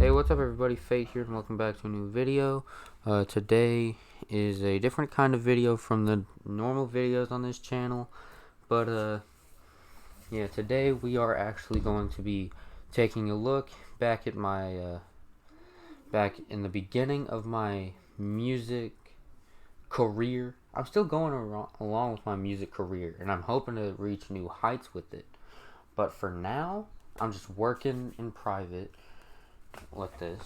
Hey, what's up everybody, Fate here and welcome back to a new video. Today is a different kind of video from the normal videos on this channel. But yeah, today we are actually going to be taking a look back at my, back in the beginning of my music career. I'm still going along with my music career and I'm hoping to reach new heights with it. But for now, I'm just working in private with this.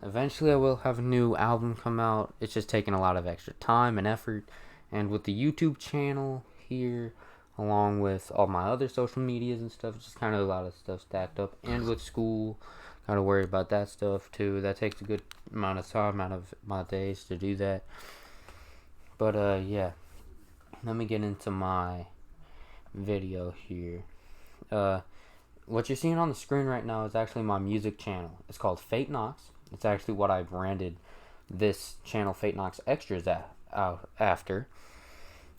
Eventually I will have a new album come out. It's just taking a lot of extra time and effort. And with the YouTube channel here, along with all my other social medias and stuff, it's just kind of a lot of stuff stacked up. And with school, gotta worry about that stuff too. That takes a good amount of time out of my days to do that. But yeah, let me get into my video here. What you're seeing on the screen right now is actually my music channel. It's called Fate Knox. It's actually what I branded this channel, Fate Knox Extras, after.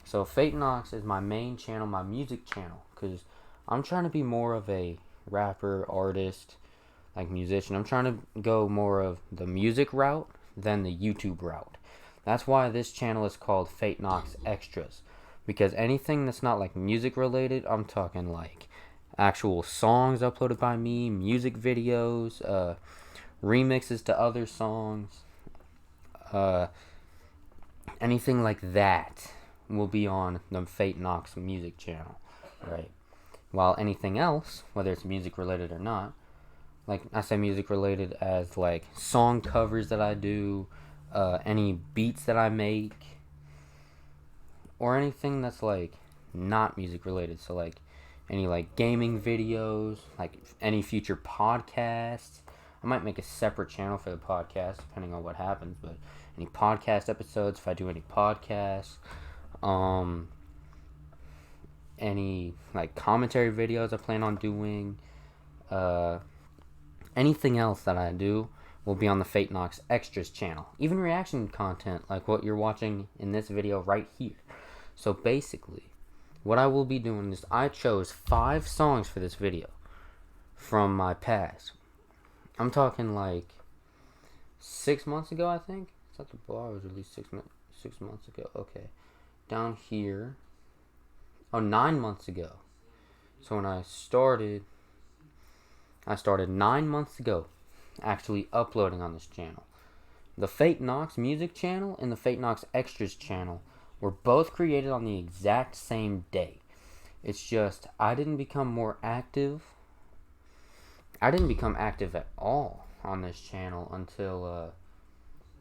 So Fate Knox is my main channel, my music channel, because I'm trying to be more of a rapper, artist, like musician. I'm trying to go more of the music route than the YouTube route. That's why this channel is called Fate Knox Extras, because anything that's not like music related, I'm talking like actual songs uploaded by me, music videos, remixes to other songs, anything like that will be on the Fate Knox music channel, right? While anything else, whether it's music related or not, like I say music related as like song covers that I do, any beats that I make, or anything that's like not music related, so like any like gaming videos, like any future podcasts. I might make a separate channel for the podcast depending on what happens, but any podcast episodes, if I do any podcasts, any like commentary videos I plan on doing, anything else that I do will be on the Fate Knox Extras channel. Even reaction content like what you're watching in this video right here. So basically, what I will be doing is I chose 5 songs for this video from my past. I'm talking like 6 months ago, I think. Is that the bar was released 6 months ago? Okay. Down here. Oh, 9 months ago. So when I started 9 months ago actually uploading on this channel. The Fate Knox music channel and the Fate Knox Extras channel were both created on the exact same day. It's just I didn't become more active. I didn't become active at all on this channel until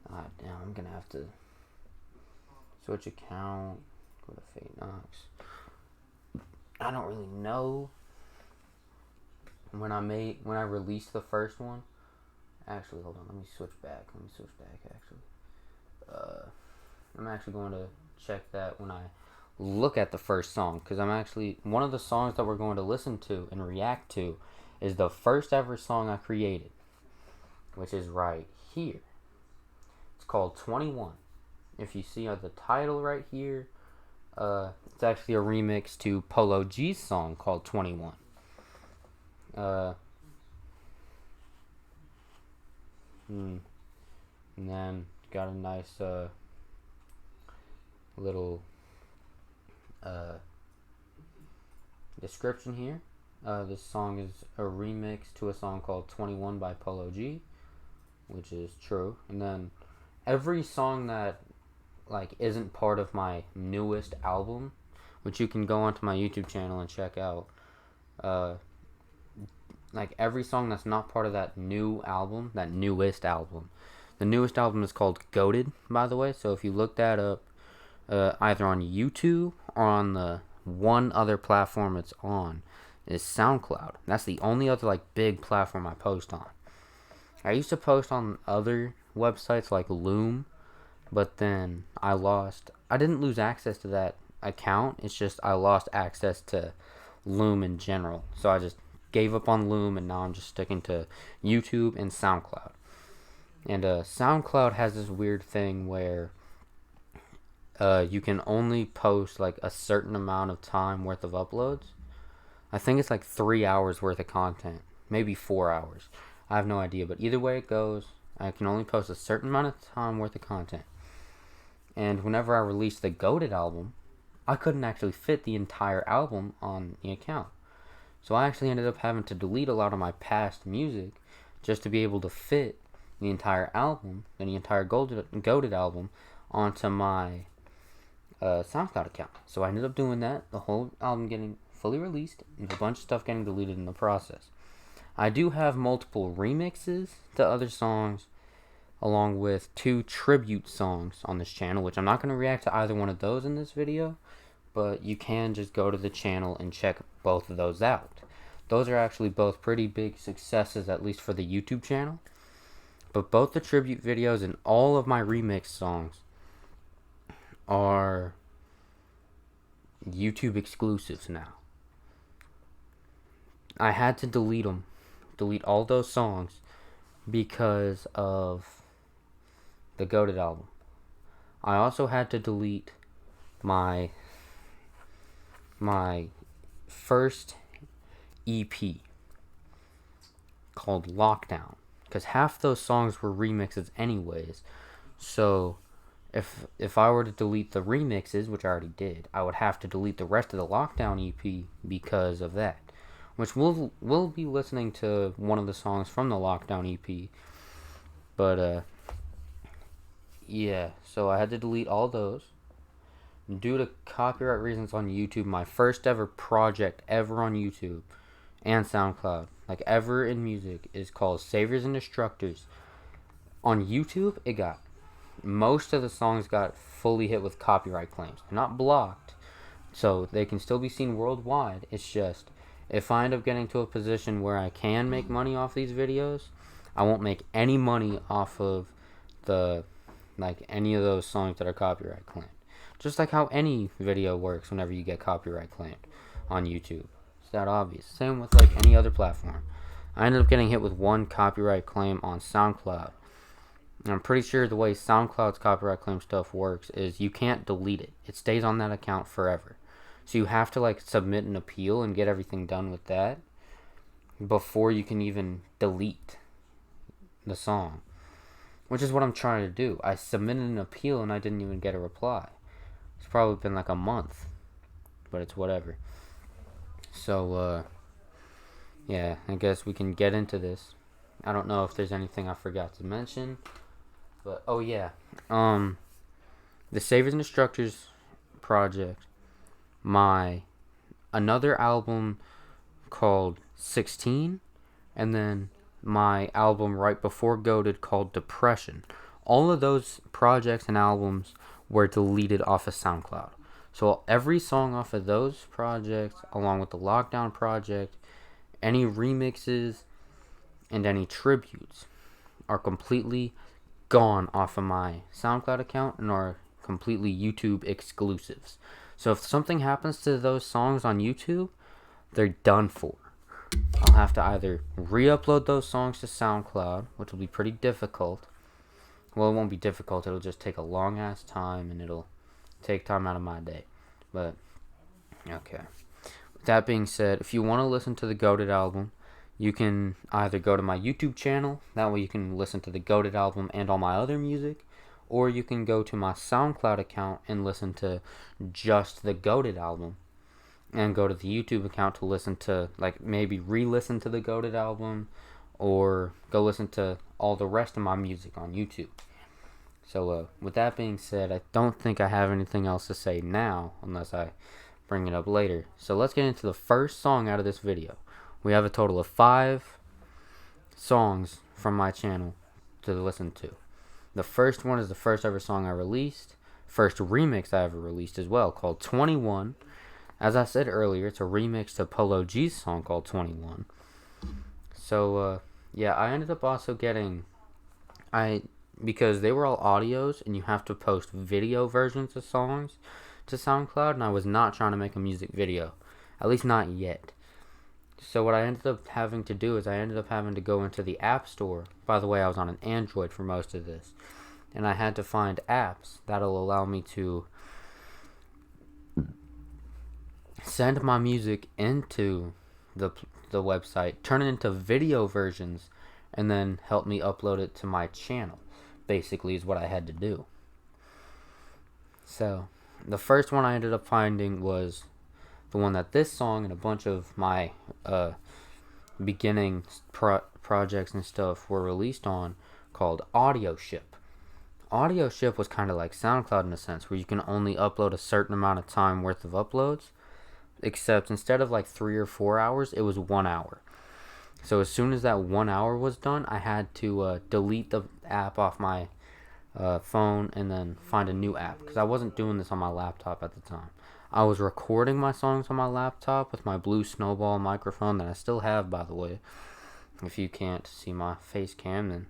damn, I'm gonna have to switch account, go to Fate Knox. I don't really know when I released the first one. Actually, hold on, let me switch back actually. I'm actually going to check that when I look at the first song, because I'm actually, one of the songs that we're going to listen to and react to is the first ever song I created, which is right here. It's called 21. If you see the title right here, it's actually a remix to Polo G's song called 21. And then got a nice little description here. This song is a remix to a song called 21 by Polo G, which is true. And then every song that like isn't part of my newest album, which you can go onto my YouTube channel and check out, like every song that's not part of that new album, that newest album. The newest album is called Goated, by the way, so if you look that up, either on YouTube or on the one other platform it's on, is SoundCloud. That's the only other like big platform I post on. I used to post on other websites like Loom, but then I didn't lose access to that account, it's just I lost access to Loom in general. So I just gave up on Loom and now I'm just sticking to YouTube and SoundCloud. And SoundCloud has this weird thing where you can only post like a certain amount of time worth of uploads. I think it's like 3 hours worth of content, maybe 4 hours. I have no idea, but either way it goes, I can only post a certain amount of time worth of content. And whenever I released the Goated album, I couldn't actually fit the entire album on the account. So I actually ended up having to delete a lot of my past music just to be able to fit the entire album, and the entire Goated album, onto my SoundCloud account. So I ended up doing that, the whole album getting fully released, and a bunch of stuff getting deleted in the process. I do have multiple remixes to other songs, along with 2 tribute songs on this channel, which I'm not going to react to either one of those in this video, but you can just go to the channel and check both of those out. Those are actually both pretty big successes, at least for the YouTube channel. But both the tribute videos and all of my remix songs are YouTube exclusives now. I had to delete all those songs because of the Goated album. I also had to delete my first EP called Lockdown, because half those songs were remixes anyways. So if I were to delete the remixes, which I already did, I would have to delete the rest of the Lockdown EP because of that. Which we'll be listening to one of the songs from the Lockdown EP. But yeah, so I had to delete all those due to copyright reasons on YouTube. My first ever project ever on YouTube and SoundCloud, like ever in music, is called Saviors and Destructors. On YouTube, it got, most of the songs got fully hit with copyright claims. They're not blocked, so they can still be seen worldwide. It's just, if I end up getting to a position where I can make money off these videos, I won't make any money off of any of those songs that are copyright claimed. Just like how any video works whenever you get copyright claimed on YouTube. It's that obvious. Same with any other platform. I ended up getting hit with one copyright claim on SoundCloud. And I'm pretty sure the way SoundCloud's copyright claim stuff works is you can't delete it. It stays on that account forever. So you have to submit an appeal and get everything done with that before you can even delete the song. Which is what I'm trying to do. I submitted an appeal and I didn't even get a reply. It's probably been a month, but it's whatever. So, yeah, I guess we can get into this. I don't know if there's anything I forgot to mention, but, oh yeah, the Saviors and Destructors project, another album called 16, and then my album right before Goated called Depression. All of those projects and albums were deleted off of SoundCloud. So every song off of those projects, along with the Lockdown project, any remixes, and any tributes, are completely gone off of my SoundCloud account and are completely YouTube exclusives. So if something happens to those songs on YouTube, they're done for. I'll have to either re-upload those songs to SoundCloud, which will be pretty difficult. Well, it won't be difficult. It'll just take a long ass time, and it'll take time out of my day. But, okay. With that being said, if you want to listen to the Goated album, you can either go to my YouTube channel. That way you can listen to the Goated album and all my other music. Or you can go to my SoundCloud account and listen to just the Goated album. And go to the YouTube account to listen to, maybe re-listen to the Goated album. Or go listen to all the rest of my music on YouTube. So, with that being said, I don't think I have anything else to say now, unless I bring it up later. So, let's get into the first song out of this video. We have a total of 5 songs from my channel to listen to. The first one is the first ever song I released, first remix I ever released as well, called 21. As I said earlier, it's a remix to Polo G's song called 21. So, yeah, I ended up also getting, because they were all audios, and you have to post video versions of songs to SoundCloud, and I was not trying to make a music video, at least not yet. So what I ended up having to do is I ended up having to go into the App Store. By the way, I was on an Android for most of this, and I had to find apps that'll allow me to send my music into the website, turn it into video versions, and then help me upload it to my channel, basically, is what I had to do. So the first one I ended up finding was the one that this song and a bunch of my beginning projects and stuff were released on, called Audio Ship. Audio Ship was kind of like SoundCloud in a sense, where you can only upload a certain amount of time worth of uploads, except instead of like 3 or 4 hours, it was 1 hour. So as soon as that 1 hour was done, I had to delete the app off my phone and then find a new app, because I wasn't doing this on my laptop at the time. I was recording my songs on my laptop with my blue Snowball microphone that I still have, by the way. If you can't see my face cam, then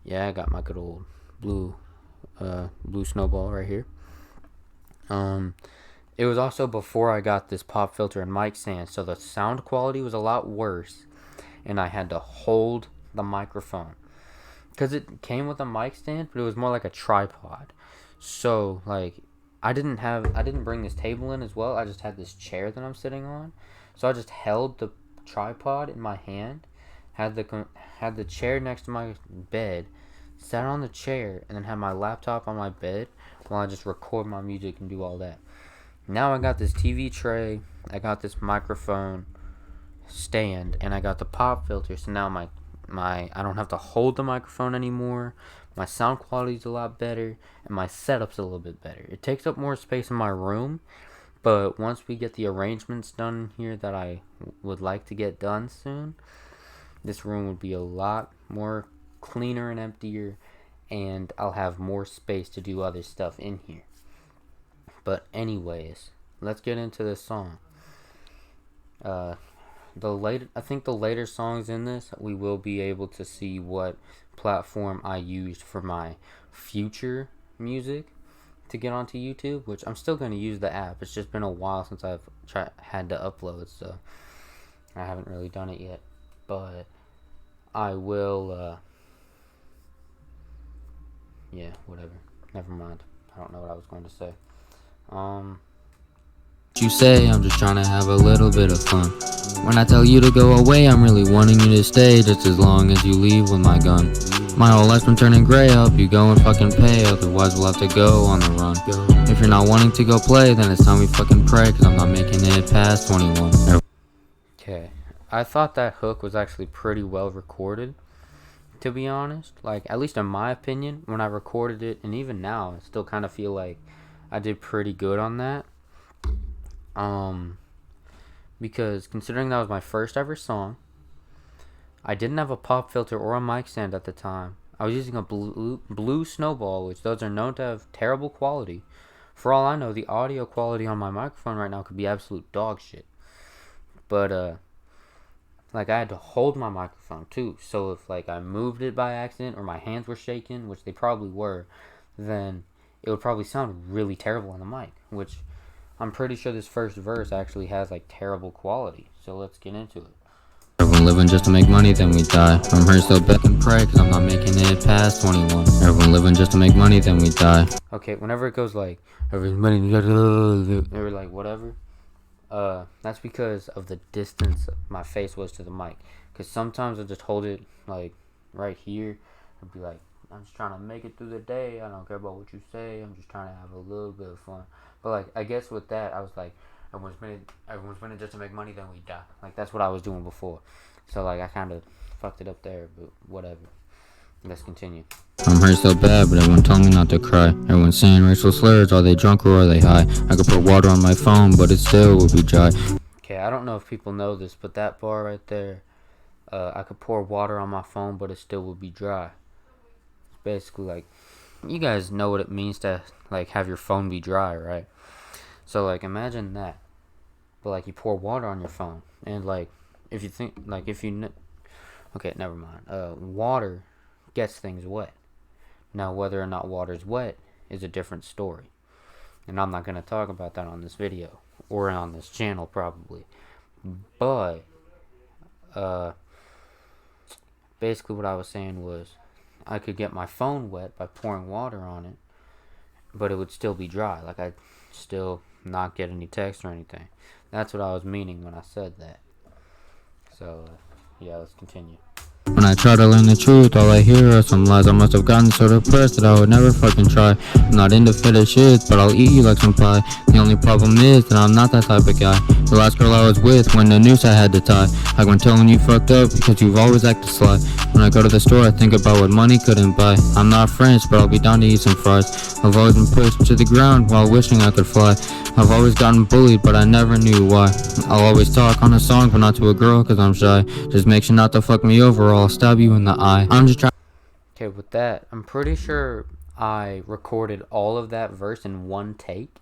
yeah, I got my good old blue Snowball right here. It was also before I got this pop filter and mic stand, so the sound quality was a lot worse, and I had to hold the microphone, because it came with a mic stand, but it was more like a tripod. So like I didn't bring this table in as well. I just had this chair that I'm sitting on, so I just held the tripod in my hand, had the chair next to my bed, sat on the chair, and then had my laptop on my bed while I just record my music and do all that. Now I got this TV tray, I got this microphone stand, and I got the pop filter. So now my I don't have to hold the microphone anymore. My sound quality is a lot better, and my setup's a little bit better. It takes up more space in my room, but once we get the arrangements done here that I would like to get done soon, this room would be a lot more cleaner and emptier, and I'll have more space to do other stuff in here. But anyways, let's get into this song. I think the later songs in this, we will be able to see what platform I used for my future music to get onto YouTube, which I'm still going to use the app. It's just been a while since I've had to upload, so I haven't really done it yet. But I will, yeah, whatever. Never mind. I don't know what I was going to say. You say I'm just trying to have a little bit of fun. When I tell you to go away, I'm really wanting you to stay, just as long as you leave with my gun. My whole life's been turning gray, I hope you go and fucking pay, otherwise we'll have to go on the run. If you're not wanting to go play, then it's time we fucking pray, cause I'm not making it past 21. Okay, I thought that hook was actually pretty well recorded, to be honest. Like, at least in my opinion, when I recorded it, and even now, I still kind of feel like I did pretty good on that. Because considering that was my first ever song, I didn't have a pop filter or a mic stand at the time. I was using a blue Snowball, which those are known to have terrible quality. For all I know, the audio quality on my microphone right now could be absolute dog shit. But like, I had to hold my microphone too, so if like I moved it by accident or my hands were shaking, which they probably were, then it would probably sound really terrible on the mic, which I'm pretty sure this first verse actually has like terrible quality. So let's get into it. Everyone living just to make money, then we die. I'm hurt, so beck and pray, cause I'm not making it past 21. Everyone living just to make money, then we die. Okay, whenever it goes like everybody or like whatever, that's because of the distance my face was to the mic. Cause sometimes I just hold it like right here and be like, I'm just trying to make it through the day. I don't care about what you say. I'm just trying to have a little bit of fun. But like, I guess with that, I was like, everyone's winning just to make money, then we die. Like, that's what I was doing before. So like, I kind of fucked it up there, but whatever. Let's continue. I'm hurt so bad, but everyone told me not to cry. Everyone's saying racial slurs, are they drunk or are they high? I could put water on my phone, but it still would be dry. Okay, I don't know if people know this, but that bar right there, I could pour water on my phone, but it still would be dry. It's basically like, you guys know what it means to like have your phone be dry, right? So like, imagine that, but like you pour water on your phone, and like if you think like okay, never mind. Water gets things wet. Now whether or not water's wet is a different story, and I'm not gonna talk about that on this video or on this channel probably. But basically what I was saying was, I could get my phone wet by pouring water on it, but it would still be dry. Like, I'd still not get any text or anything. That's what I was meaning when I said that. So, yeah, let's continue. When I try to learn the truth, all I hear are some lies. I must have gotten so depressed that I would never fucking try. I'm not into fetish shit, but I'll eat you like some pie. The only problem is that I'm not that type of guy. The last girl I was with, when the noose I had to tie. Like when telling you fucked up because you've always acted sly. When I go to the store, I think about what money couldn't buy. I'm not French, but I'll be down to eat some fries. I've always been pushed to the ground while wishing I could fly. I've always gotten bullied, but I never knew why. I'll always talk on a song, but not to a girl, cause I'm shy. Just make sure not to fuck me over, or I'll stab you in the eye. I'm just trying. Okay, with that, I'm pretty sure I recorded all of that verse in one take,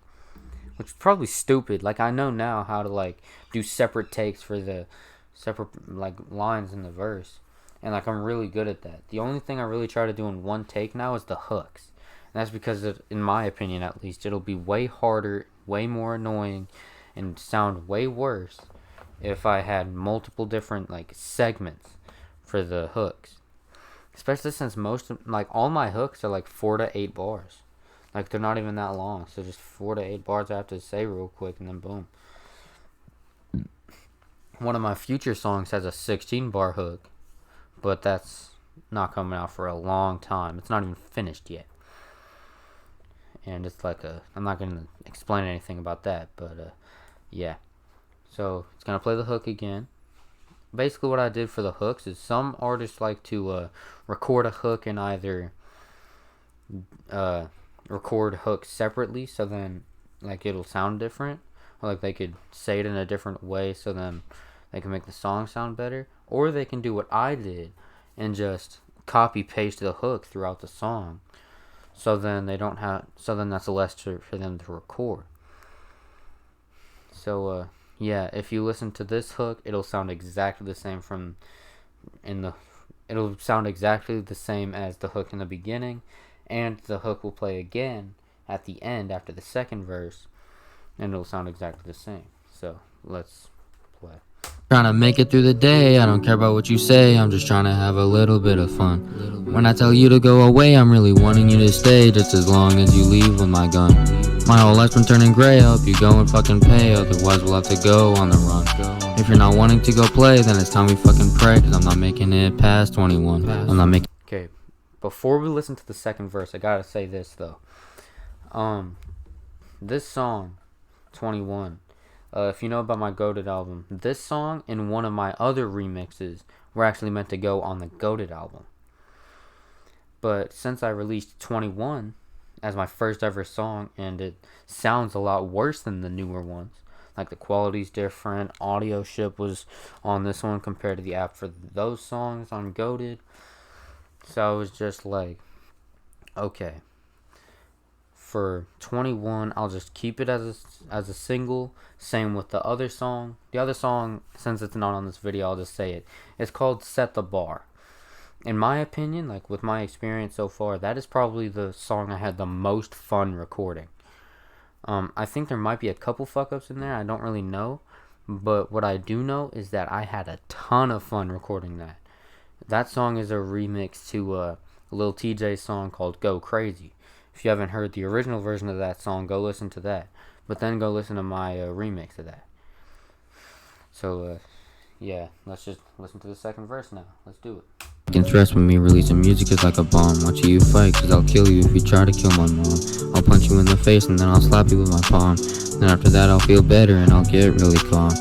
which is probably stupid. Like, I know now how to, like, do separate takes for the separate, like, lines in the verse. And, like, I'm really good at that. The only thing I really try to do in one take now is the hooks. And that's because, in my opinion at least, it'll be way harder, way more annoying, and sound way worse if I had multiple different, like, segments for the hooks. Especially since all my hooks are, like, 4 to 8 bars. Like, they're not even that long. So just 4 to 8 bars I have to say real quick, and then boom. One of my future songs has a 16-bar hook, but that's not coming out for a long time. It's not even finished yet. And it's like I'm not going to explain anything about that, but yeah. So it's going to play the hook again. Basically what I did for the hooks is some artists like to record a hook and either record hooks separately, so then, like, it'll sound different, or like they could say it in a different way so then they can make the song sound better, or they can do what I did and just copy paste the hook throughout the song, so then that's less for them to record. So yeah, if you listen to this hook, it'll sound exactly the same it'll sound exactly the same as the hook in the beginning, and the hook will play again at the end after the second verse, and it'll sound exactly the same. So let's play. Trying to make it through the day, I don't care about what you say, I'm just trying to have a little bit of fun. When I tell you to go away, I'm really wanting you to stay, just as long as you leave with my gun. My whole life's been turning gray, I hope you go and fucking pay, otherwise we'll have to go on the run. If you're not wanting to go play, then it's time we fucking pray, cause I'm not making it past 21. I'm not making. Okay, before we listen to the second verse, I gotta say this though. This song, 21, if you know about my Goated album, this song and one of my other remixes were actually meant to go on the Goated album. But since I released 21 as my first ever song, and it sounds a lot worse than the newer ones, like the quality's different, audio ship was on this one compared to the app for those songs on Goated. So I was just like, okay, for 21, I'll just keep it as a single. Same with the other song. The other song, since it's not on this video, I'll just say it. It's called Set the Bar. In my opinion, like with my experience so far, that is probably the song I had the most fun recording. I think there might be a couple fuck-ups in there. I don't really know. But what I do know is that I had a ton of fun recording that. That song is a remix to a Lil TJ song called Go Crazy. If you haven't heard the original version of that song, go listen to that. But then go listen to my remix of that. So, yeah, let's just listen to the second verse now. Let's do it. Getting stressed with me, releasing music is like a bomb. Watching you fight, cause I'll kill you if you try to kill my mom. I'll punch you in the face and then I'll slap you with my palm. Then after that I'll feel better and I'll get really calm.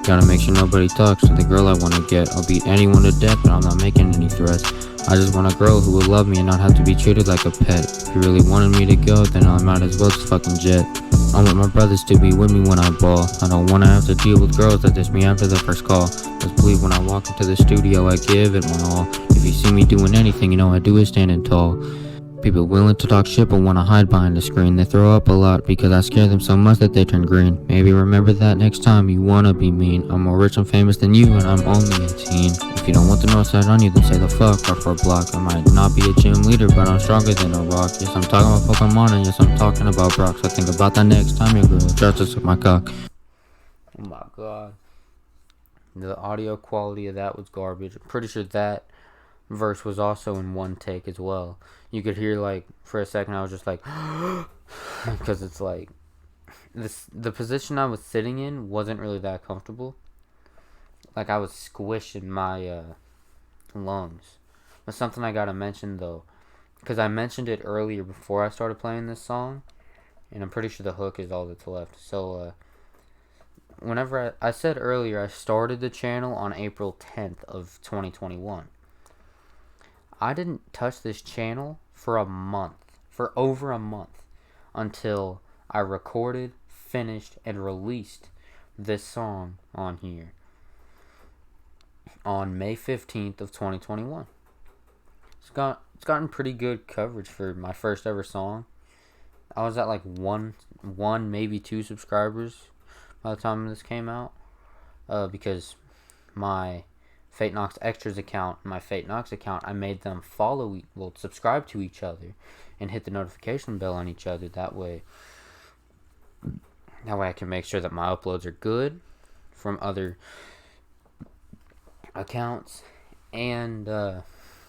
Gotta make sure nobody talks to the girl I wanna get. I'll beat anyone to death, but I'm not making any threats. I just want a girl who will love me and not have to be treated like a pet. If you really wanted me to go, then I might as well just fucking jet. I want my brothers to be with me when I ball. I don't wanna have to deal with girls that diss me after the first call. Just believe when I walk into the studio, I give it my all. If you see me doing anything, you know I do is standing tall. People willing to talk shit but wanna hide behind the screen. They throw up a lot because I scare them so much that they turn green. Maybe remember that next time you wanna be mean. I'm more rich and famous than you and I'm only a teen. If you don't want the north side on you, then say the fuck or for a block. I might not be a gym leader, but I'm stronger than a rock. Yes, I'm talking about Pokemon and yes, I'm talking about Brock. So think about that next time your girl tries to suck my cock. Oh my god. The audio quality of that was garbage. I'm pretty sure that verse was also in one take as well. You could hear, like, for a second I was just like because it's like the position I was sitting in wasn't really that comfortable. Like, I was squishing my lungs. But something I gotta mention though, because I mentioned it earlier before I started playing this song, and I'm pretty sure the hook is all that's left. So, whenever I said earlier, I started the channel on April 10th of 2021. I didn't touch this channel for a month, for over a month, until I recorded, finished, and released this song on here on May 15th of 2021. It's gotten pretty good coverage for my first ever song. I was at like one maybe two subscribers by the time this came out, because my Fate Knox Extras account and my Fate Knox account, I made them subscribe to each other and hit the notification bell on each other. That way I can make sure that my uploads are good from other accounts, and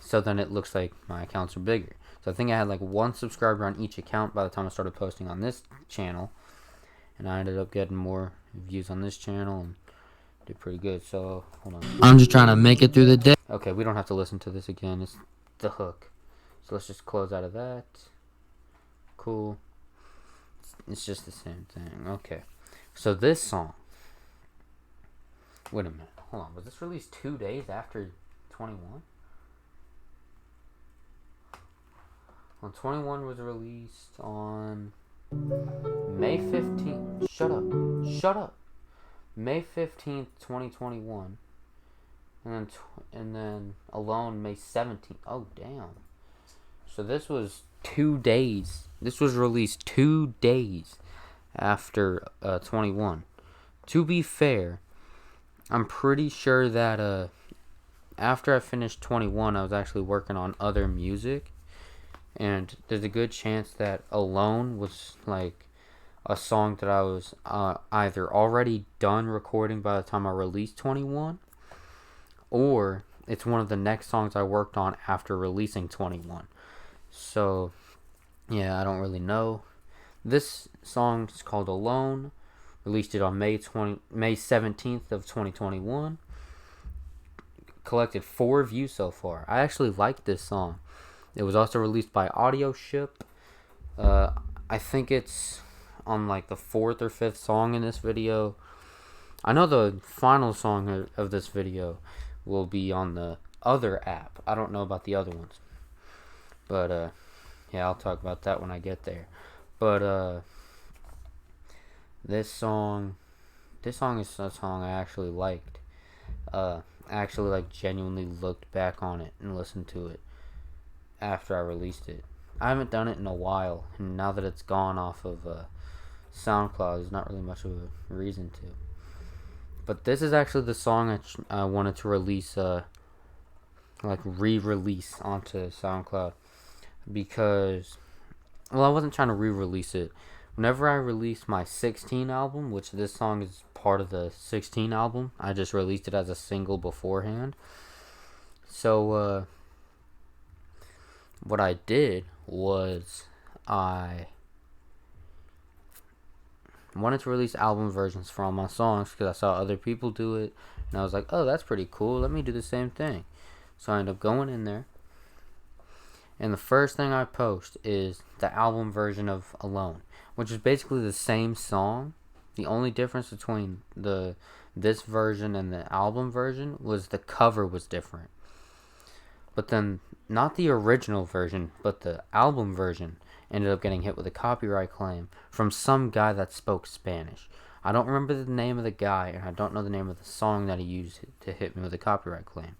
so then it looks like my accounts are bigger. So I think I had like one subscriber on each account by the time I started posting on this channel, and I ended up getting more views on this channel and did pretty good. So hold on, I'm just trying to make it through the day. okay, we don't have to listen to this again. It's the hook, so let's just close out of that. Cool. It's just the same thing. Okay, so this song, wait a minute, hold on, was this released 2 days after 21? Well, 21 was released on May 15th. Shut up. May 15th, 2021. And then Alone May 17th. Oh, damn. So this was 2 days. This was released 2 days after 21. To be fair, I'm pretty sure that after I finished 21, I was actually working on other music. And there's a good chance that Alone was like a song that I was either already done recording by the time I released 21, or it's one of the next songs I worked on after releasing 21. So, yeah, I don't really know. This song is called Alone. Released it on May 17th of 2021. Collected 4 views so far. I actually like this song. It was also released by Audio Ship. I think it's on like the 4th or 5th song in this video. I know the final song of this video will be on the other app. I don't know about the other ones. But yeah, I'll talk about that when I get there. But this song is a song I actually liked. I actually like genuinely looked back on it and listened to it after I released it. I haven't done it in a while, and now that it's gone off of SoundCloud, there's not really much of a reason to. But this is actually the song I wanted to release, like re-release onto SoundCloud, because, well, I wasn't trying to re-release it. Whenever I released my 16 album, which this song is part of the 16 album, I just released it as a single beforehand. So, what I did was I wanted to release album versions for all my songs because I saw other people do it, and I was like, oh, that's pretty cool, let me do the same thing. So I ended up going in there, and the first thing I post is the album version of Alone, which is basically the same song. The only difference between this version and the album version was the cover was different. But then, not the original version, but the album version ended up getting hit with a copyright claim from some guy that spoke Spanish. I don't remember the name of the guy, and I don't know the name of the song that he used to hit me with a copyright claim.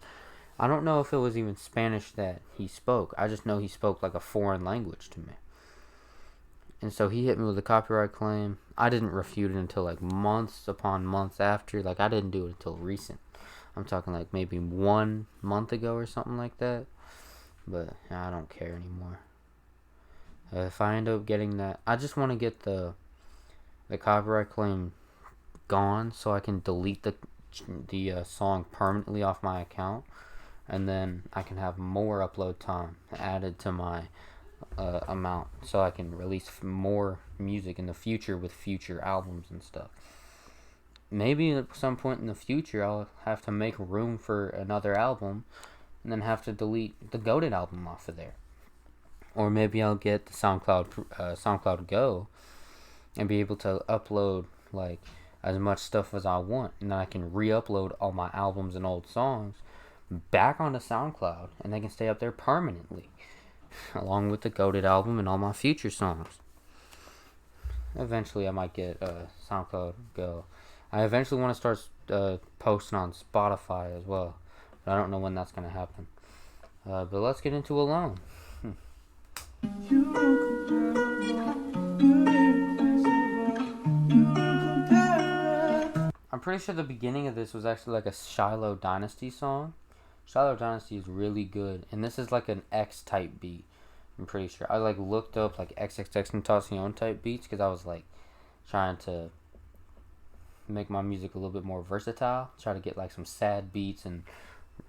I don't know if it was even Spanish that he spoke. I just know he spoke like a foreign language to me. And so he hit me with a copyright claim. I didn't refute it until like months upon months after. Like, I didn't do it until recent. I'm talking like maybe 1 month ago or something like that. But I don't care anymore. If I end up getting that, I just want to get the copyright claim gone so I can delete the song permanently off my account, and then I can have more upload time added to my amount, so I can release more music in the future with future albums and stuff. Maybe at some point in the future I'll have to make room for another album, and then have to delete the Goated album off of there. Or maybe I'll get the SoundCloud Go and be able to upload like as much stuff as I want, and then I can re-upload all my albums and old songs back onto SoundCloud, and they can stay up there permanently, along with the Goated album and all my future songs. Eventually, I might get SoundCloud Go. I eventually want to start posting on Spotify as well, but I don't know when that's going to happen. But let's get into Alone. I'm pretty sure the beginning of this was actually like a Shiloh Dynasty song. Shiloh Dynasty is really good, and this is like an X type beat. I'm pretty sure. I like looked up like XXXTentacion type beats because I was like trying to make my music a little bit more versatile. Try to get like some sad beats and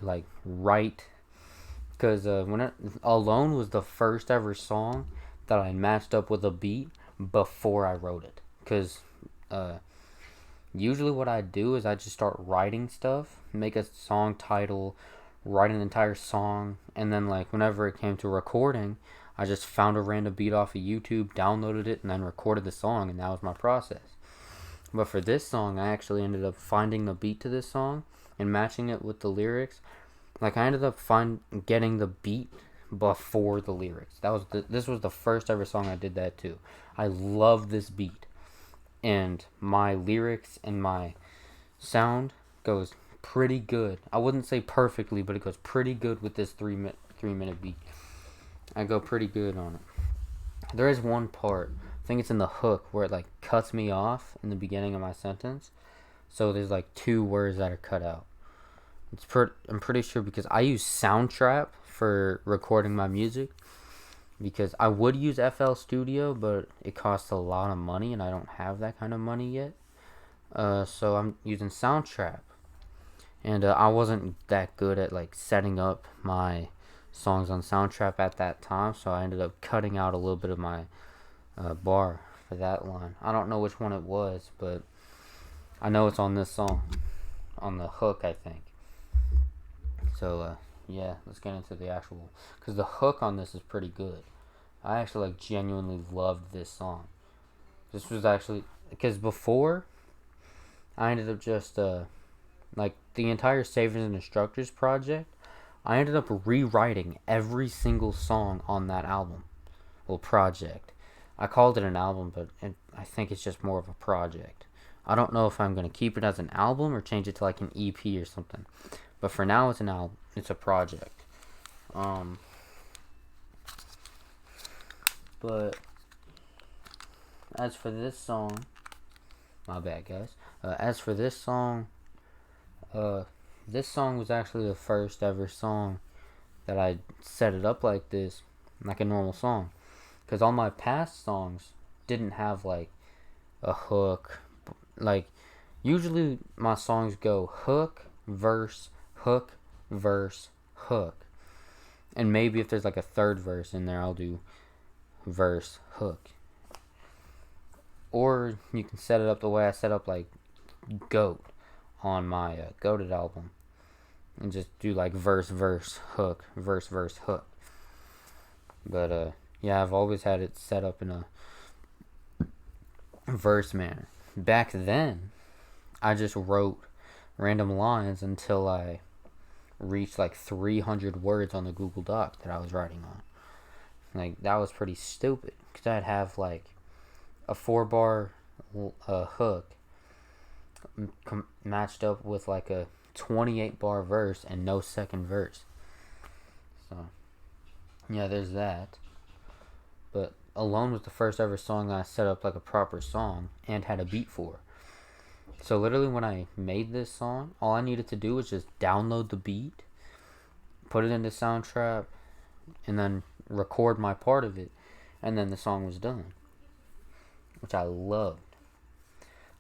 like write. Because Alone was the first ever song that I matched up with a beat before I wrote it. Because usually what I do is I just start writing stuff, make a song title, write an entire song, and then like whenever it came to recording, I just found a random beat off of YouTube, downloaded it, and then recorded the song, and that was my process. But for this song, I actually ended up finding the beat to this song and matching it with the lyrics. Like I ended up getting the beat before the lyrics. This was the first ever song I did that to. I love this beat, and my lyrics and my sound goes pretty good. I wouldn't say perfectly, but it goes pretty good with this 3 minute beat. I go pretty good on it. There is one part, I think it's in the hook, where it like cuts me off in the beginning of my sentence. So there's like 2 words that are cut out. I'm pretty sure because I use Soundtrap for recording my music, because I would use FL Studio, but it costs a lot of money and I don't have that kind of money yet. So I'm using Soundtrap, and I wasn't that good at like setting up my songs on Soundtrap at that time, so I ended up cutting out a little bit of my bar for that line. I don't know which one it was, but I know it's on this song, on the hook, I think. So yeah, let's get into the actual, because the hook on this is pretty good. I actually like genuinely loved this song. This was actually, because before I ended up just like the entire Savers and Instructors project, I ended up rewriting every single song on that album. Well, project. I called it an album, but I think it's just more of a project. I don't know if I'm going to keep it as an album or change it to like an EP or something. But for now, it's an album. It's a project. But as for this song, my bad, guys. As for this song was actually the first ever song that I set it up like this, like a normal song. Because all my past songs didn't have like a hook. Like, usually my songs go hook, verse, hook, verse, hook. And maybe if there's like a third verse in there, I'll do verse, hook. Or you can set it up the way I set up like Goat on my Goated album, and just do like verse, verse, hook, verse, verse, hook. But yeah, I've always had it set up in a verse manner. Back then, I just wrote random lines until I reached like 300 words on the Google Doc that I was writing on. Like, that was pretty stupid, because I'd have like a 4-bar hook matched up with like a 28-bar verse and no second verse. So yeah, there's that. But Alone was the first ever song I set up like a proper song and had a beat for. So literally when I made this song, all I needed to do was just download the beat, put it into Soundtrap, and then record my part of it, and then the song was done, which I loved.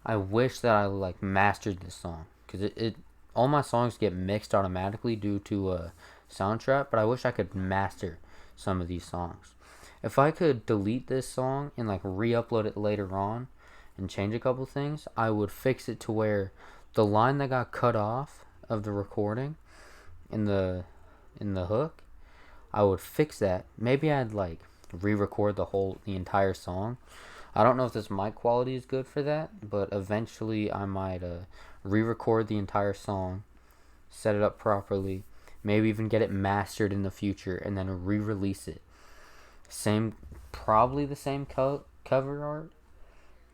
I wish that I like mastered this song, because it all my songs get mixed automatically due to Soundtrap, but I wish I could master some of these songs. If I could delete this song and like re-upload it later on and change a couple things, I would fix it to where the line that got cut off of the recording in the in the hook, I would fix that. Maybe I'd like re-record the entire song. I don't know if this mic quality is good for that, but eventually I might re-record the entire song, set it up properly, maybe even get it mastered in the future, and then re-release it. Probably the same cover art.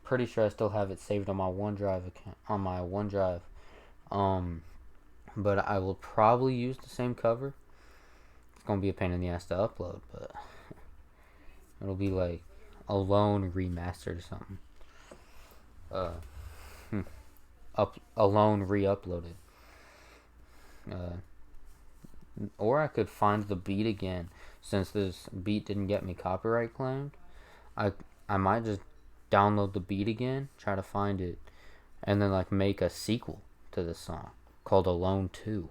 Pretty sure I still have it saved on my OneDrive account. But I will probably use the same cover. It's gonna be a pain in the ass to upload, but it'll be like Alone remastered or something. Alone re-uploaded. Or I could find the beat again. Since this beat didn't get me copyright claimed, I might just download the beat again, try to find it, and then like make a sequel to this song called Alone 2.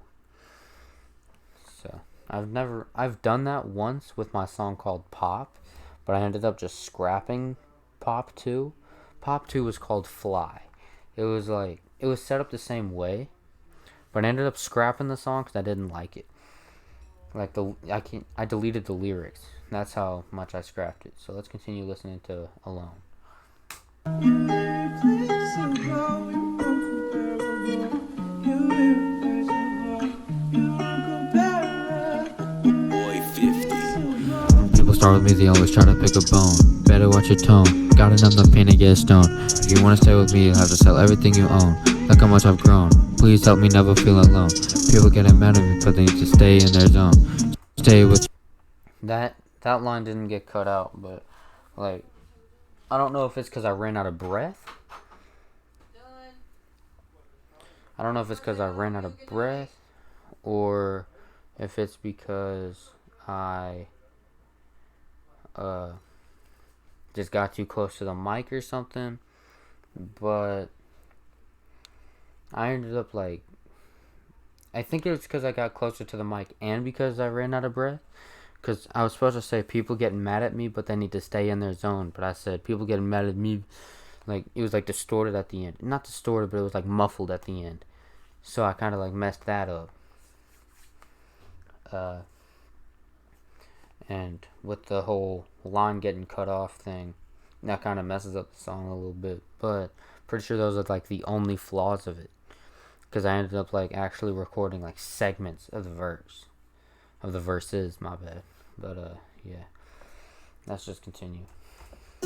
So I've done that once with my song called Pop, but I ended up just scrapping Pop 2. Pop 2 was called Fly. It was set up the same way, but I ended up scrapping the song because I didn't like it. I deleted the lyrics. That's how much I scrapped it. So let's continue listening to Alone. People start with me, they always try to pick a bone. Better watch your tone. Gotta numb the pain and get stoned. If you wanna stay with me, you'll have to sell everything you own. Look how much I've grown. Please help me never feel alone. People getting mad at me, but they need to stay in their zone. Stay with. That line didn't get cut out, but like I don't know if it's because I ran out of breath. I don't know if it's because I ran out of breath, or if it's because I just got too close to the mic or something. But I ended up like, I think it was because I got closer to the mic and because I ran out of breath. Because I was supposed to say people getting mad at me, but they need to stay in their zone. But I said people getting mad at me, like it was like distorted at the end. Not distorted, but it was like muffled at the end. So I kind of like messed that up. And with the whole line getting cut off thing, that kind of messes up the song a little bit. But pretty sure those are like the only flaws of it. Because I ended up like actually recording like segments of the verses, my bad. But yeah, let's just continue.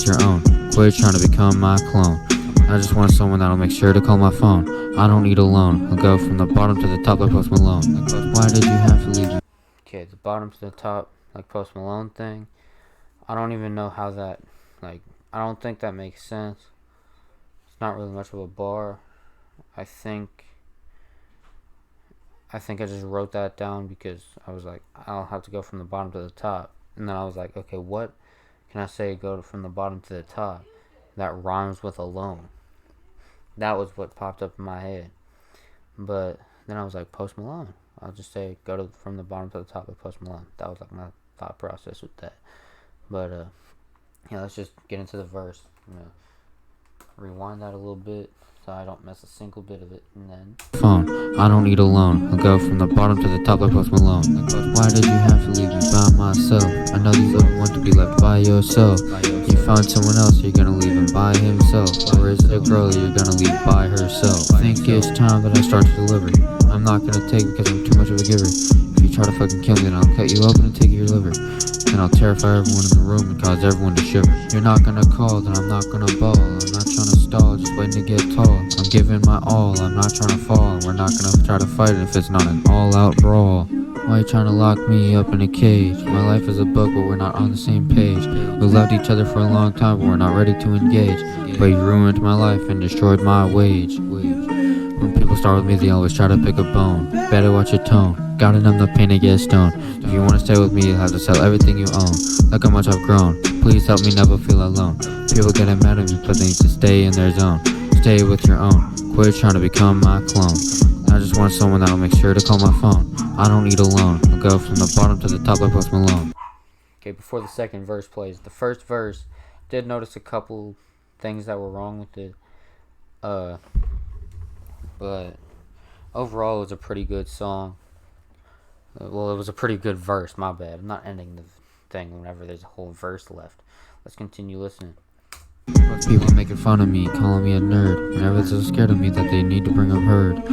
Your own. Quit trying to become my clone. I just want someone that'll make sure to call my phone. I don't need a loan. I'll go from the bottom to the top like Post Malone. Why did you have to leave me? Okay, the bottom to the top like Post Malone thing. I don't even know how that, like, I don't think that makes sense. It's not really much of a bar. I think I just wrote that down because I was like, I'll have to go from the bottom to the top. And then I was like, okay, what can I say go from the bottom to the top that rhymes with alone? That was what popped up in my head. But then I was like, Post Malone. I'll just say from the bottom to the top of Post Malone. That was like my thought process with that. But yeah, let's just get into the verse. I'm gonna rewind that a little bit so I don't miss a single bit of it, and then Phone. I don't need a loan. I'll go from the bottom to the top like Post Malone. Why did you have to leave me by myself? I know you don't want to be left by yourself. You find someone else, you're gonna leave him by himself. Or is it a girl that you're gonna leave by herself? Think it's time that I start to deliver. I'm not gonna take because I'm too much of a giver. If you try to fucking kill me, then I'll cut you open and take your liver. Then I'll terrify everyone in the room and cause everyone to shiver. You're not gonna call, then I'm not gonna bawl. I'm not trying to stall, just waiting to get tall. I'm giving my all, I'm not trying to fall. And we're not gonna try to fight if it's not an all-out brawl. Why you trying to lock me up in a cage? My life is a book, but we're not on the same page. We loved each other for a long time, but we're not ready to engage. But you ruined my life and destroyed my wage. When people start with me, they always try to pick a bone. Better watch your tone. Gotta numb the pain and get stoned. If you wanna stay with me, you'll have to sell everything you own. Look how much I've grown. Please help me never feel alone. People getting mad at me, but they need to stay in their zone. Stay with your own. Quit trying to become my clone. I just want someone that'll make sure to call my phone. I don't need a loan. I'll go from the bottom to the top like Post Malone. okay, before the second verse plays, the first verse, did notice a couple things that were wrong with it. But overall, it was a pretty good song. Well, it was a pretty good verse. My bad. I'm not ending the thing whenever there's a whole verse left. Let's continue listening. People making fun of me, calling me a nerd. Whenever they're so scared of me that they need to bring up herd.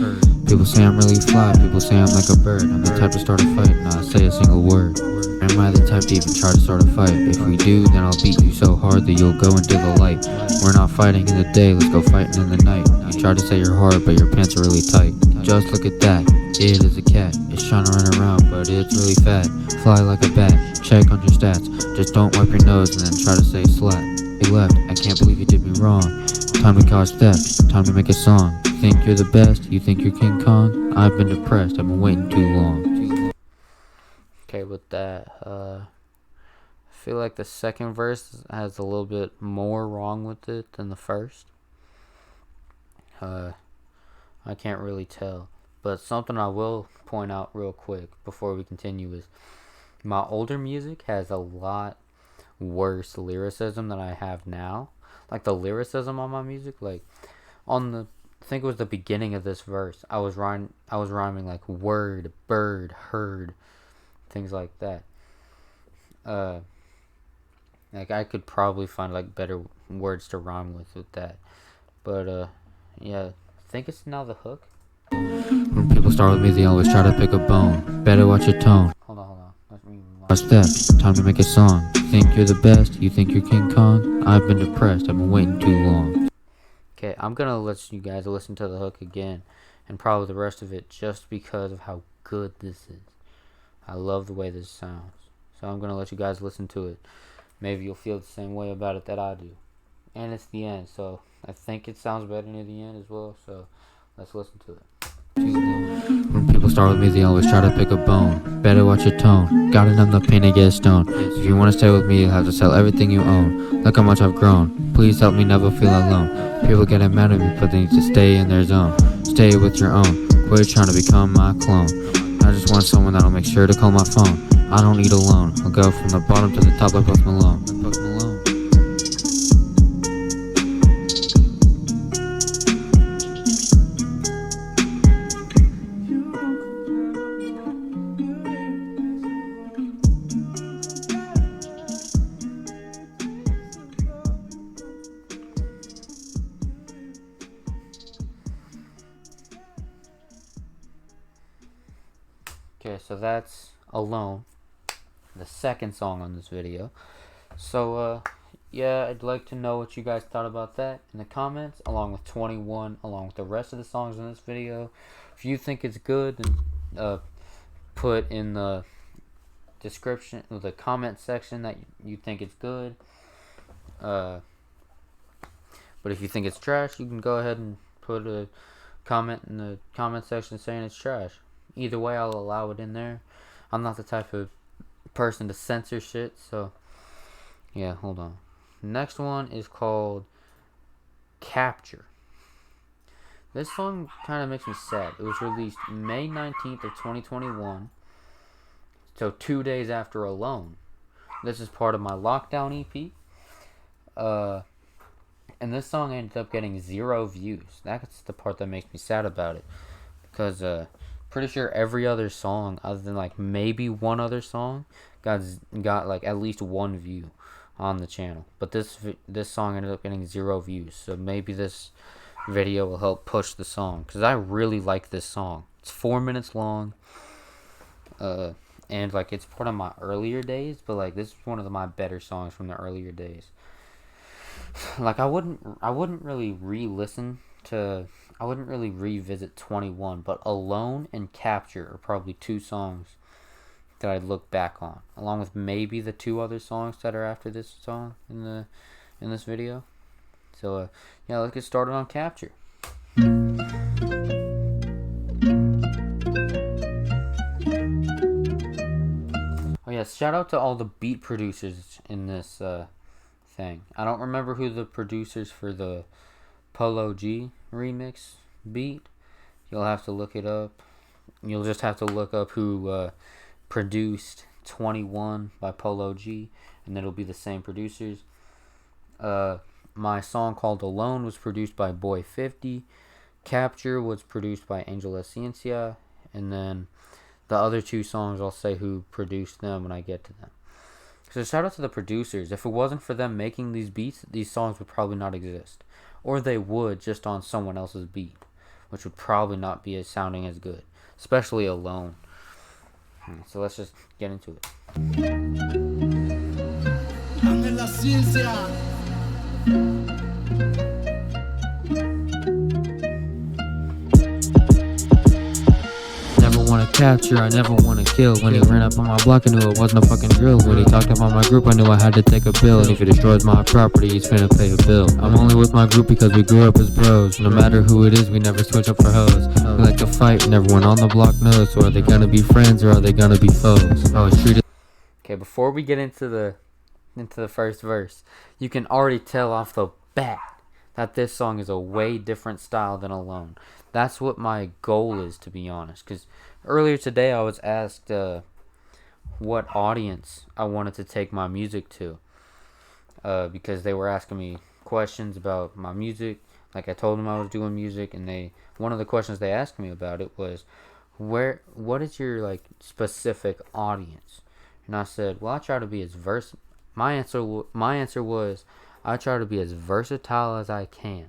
People say I'm really fly, people say I'm like a bird. I'm the type to start a fight, not say a single word. Am I the type to even try to start a fight? If we do, then I'll beat you so hard that you'll go into the light. We're not fighting in the day, let's go fighting in the night. You try to say you're hard, but your pants are really tight. Just look at that, it is a cat. It's trying to run around, but it's really fat. Fly like a bat, check on your stats. Just don't wipe your nose and then try to say slap. He left, I can't believe you did me wrong. Time to cause theft, time to make a song. Think you're the best, you think you're King Kong? I've been depressed, I've been waiting too long. Okay, with that, I feel like the second verse has a little bit more wrong with it than the first. I can't really tell. But something I will point out real quick before we continue is my older music has a lot worse lyricism than I have now. Like the lyricism on my music, like on the, I think it was the beginning of this verse, I was rhyming like word, bird, herd, things like that. Like I could probably find like better words to rhyme with that. But yeah, I think it's now the hook. When people start with me, they always try to pick a bone. Better watch your tone. Hold on. Let me Watch that, time to make a song. Think you're the best, you think you're King Kong? I've been depressed, I've been waiting too long. Okay, I'm gonna let you guys listen to the hook again, and probably the rest of it, just because of how good this is. I love the way this sounds, so I'm gonna let you guys listen to it. Maybe you'll feel the same way about it that I do. And it's the end, so I think it sounds better near the end as well. So let's listen to it. When people start with me, they always try to pick a bone. Better watch your tone. Got enough the pain to get stoned. If you want to stay with me, you'll have to sell everything you own. Look how much I've grown. Please help me never feel alone. People getting mad at me, but they need to stay in their zone. Stay with your own. Quit trying to become my clone. I just want someone that'll make sure to call my phone. I don't eat alone. I'll go from the bottom to the top like Post Malone. Okay, so that's Alone, the second song on this video. So, yeah, I'd like to know what you guys thought about that in the comments, along with 21, along with the rest of the songs in this video. If you think it's good, then put in the description, the comment section that you think it's good. But if you think it's trash, you can go ahead and put a comment in the comment section saying it's trash. Either way, I'll allow it in there. I'm not the type of person to censor shit, so yeah, hold on. Next one is called Capture. This song kind of makes me sad. It was released May 19th of 2021, so 2 days after Alone. This is part of my Lockdown EP. And this song ended up getting 0 views. That's the part that makes me sad about it, because pretty sure every other song, other than like maybe one other song, got like at least 1 view on the channel. But this song ended up getting 0 views. So maybe this video will help push the song, because I really like this song. It's 4 minutes long. And like it's part of my earlier days, but like this is one of my better songs from the earlier days. Like I wouldn't really I wouldn't really revisit 21, but Alone and Capture are probably 2 songs that I'd look back on, along with maybe the 2 other songs that are after this song in this video. So yeah, let's get started on Capture. Oh yeah, shout out to all the beat producers in this thing. I don't remember who the producers for the Polo G remix beat. You'll have to look it up. You'll just have to look up who produced 21 by Polo G, and it'll be the same producers. My song called Alone was produced by Boy 50. Capture was produced by Angel Esciencia, and then The other two songs, I'll say who produced them when I get to them. So shout out to the producers. If it wasn't for them making these beats, these songs would probably not exist. Or they would, just on someone else's beat, which would probably not be sounding as good, especially alone. So let's just get into it. Never wanna capture, I never wanna kill. When he ran up on my block, I knew it wasn't a fucking drill. When he talked about my group, I knew I had to take a bill. And if he destroys my property, he's finna pay a bill. I'm only with my group because we grew up as bros. No matter who it is, we never switch up for hoes. We like to fight and everyone on the block knows. So are they gonna be friends or are they gonna be foes? I was treated. Okay, before we get into the first verse, you can already tell off the bat that this song is a way different style than Alone. That's what my goal is, to be honest. Because earlier today I was asked what audience I wanted to take my music to. Because they were asking me questions about my music. Like I told them I was doing music, and one of the questions they asked me about it was, what is your like specific audience? And I said, well, I try to be as My answer was, I try to be as versatile as I can,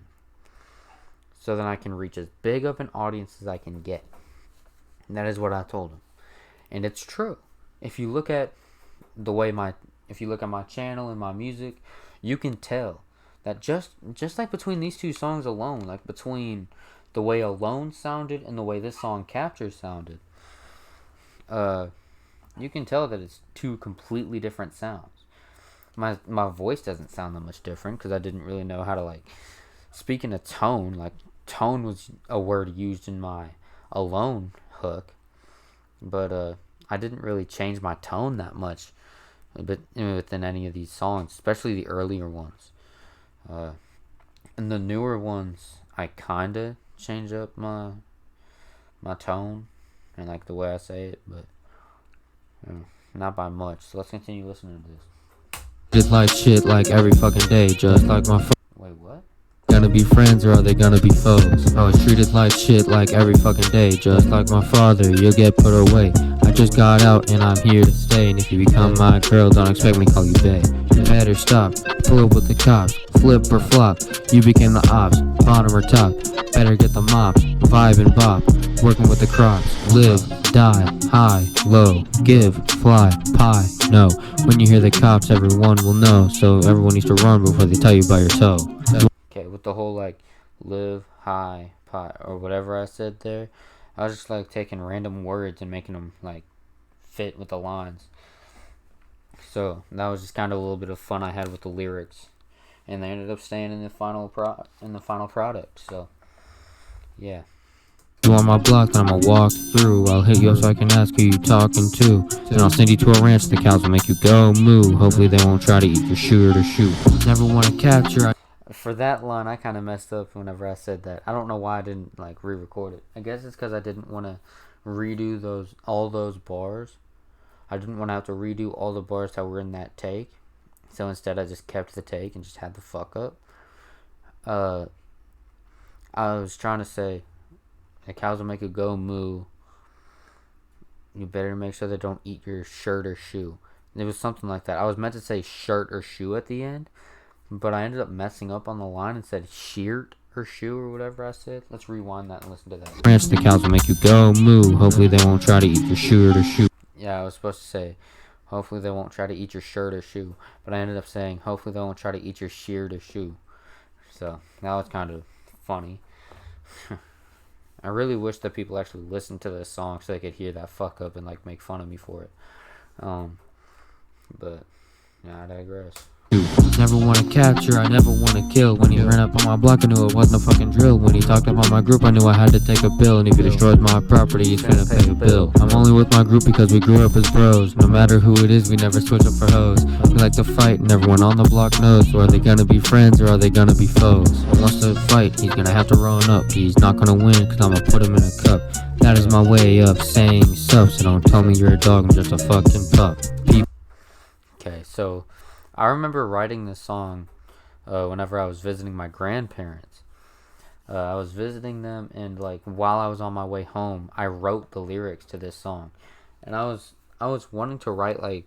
so that I can reach as big of an audience as I can get. And that is what I told him, and it's true. If you look at my channel and my music, you can tell that just like between these two songs alone, like between the way Alone sounded and the way this song Capture sounded, you can tell that it's two completely different sounds. My voice doesn't sound that much different because I didn't really know how to like speak in a tone. Like tone was a word used in my Alone hook, but I didn't really change my tone that much, but within any of these songs, especially the earlier ones. And the newer ones, I kinda change up my tone and like the way I say it, but not by much. So let's continue listening to this. Just like shit like every fucking day, just like my Wait, what? Gonna be friends or are they gonna be foes? I was treated like shit like every fucking day, just like my father, you'll get put away. I just got out and I'm here to stay, and if you become my girl, don't expect me to call you bae. You better stop, pull up with the cops, flip or flop, you became the ops, bottom or top, better get the mops, vibe and bop, working with the crops, live, die, high, low, give, fly, pie, no. When you hear the cops, everyone will know, so everyone needs to run before they tell you by your toe. Okay, with the whole like live, high, pie, or whatever I said there, I was just like taking random words and making them like fit with the lines. So that was just kind of a little bit of fun I had with the lyrics, and they ended up staying in the final product. So yeah. You on my block, then I'ma walk through. I'll hit you up so I can ask who you talking to. Then I'll send you to a ranch, the cows will make you go moo. Hopefully they won't try to eat your shoe or to shoot. Never wanna capture. For that line, I kind of messed up whenever I said that. I don't know why I didn't like re-record it. I guess it's because I didn't want to redo all those bars. I didn't want to have to redo all the bars that were in that take. So instead, I just kept the take and just had the fuck up. I was trying to say, the cows will make you go moo. You better make sure they don't eat your shirt or shoe. It was something like that. I was meant to say shirt or shoe at the end, but I ended up messing up on the line and said sheert or shoe or whatever I said. Let's rewind that and listen to that. Ranch, the cows will make you go moo. Hopefully they won't try to eat your shoe or to shoe. Yeah, I was supposed to say, hopefully they won't try to eat your shirt or shoe. But I ended up saying, hopefully they won't try to eat your sheared or shoe. So, that was kind of funny. I really wish that people actually listened to this song so they could hear that fuck up and, like, make fun of me for it. But, yeah, I digress. Never wanna capture, I never wanna kill. When he ran up on my block, I knew it wasn't a fucking drill. When he talked about my group, I knew I had to take a bill. And if he destroys my property, he's finna pay a bill. I'm only with my group because we grew up as bros. No matter who it is, we never switch up for hoes. We like to fight and everyone on the block knows. So are they gonna be friends or are they gonna be foes? He wants to fight, he's gonna have to run up. He's not gonna win cause I'ma put him in a cup. That is my way of saying stuff, so don't tell me you're a dog, I'm just a fucking pup. Okay, so I remember writing this song whenever I was visiting my grandparents. I was visiting them, and like while I was on my way home, I wrote the lyrics to this song, and I was wanting to write like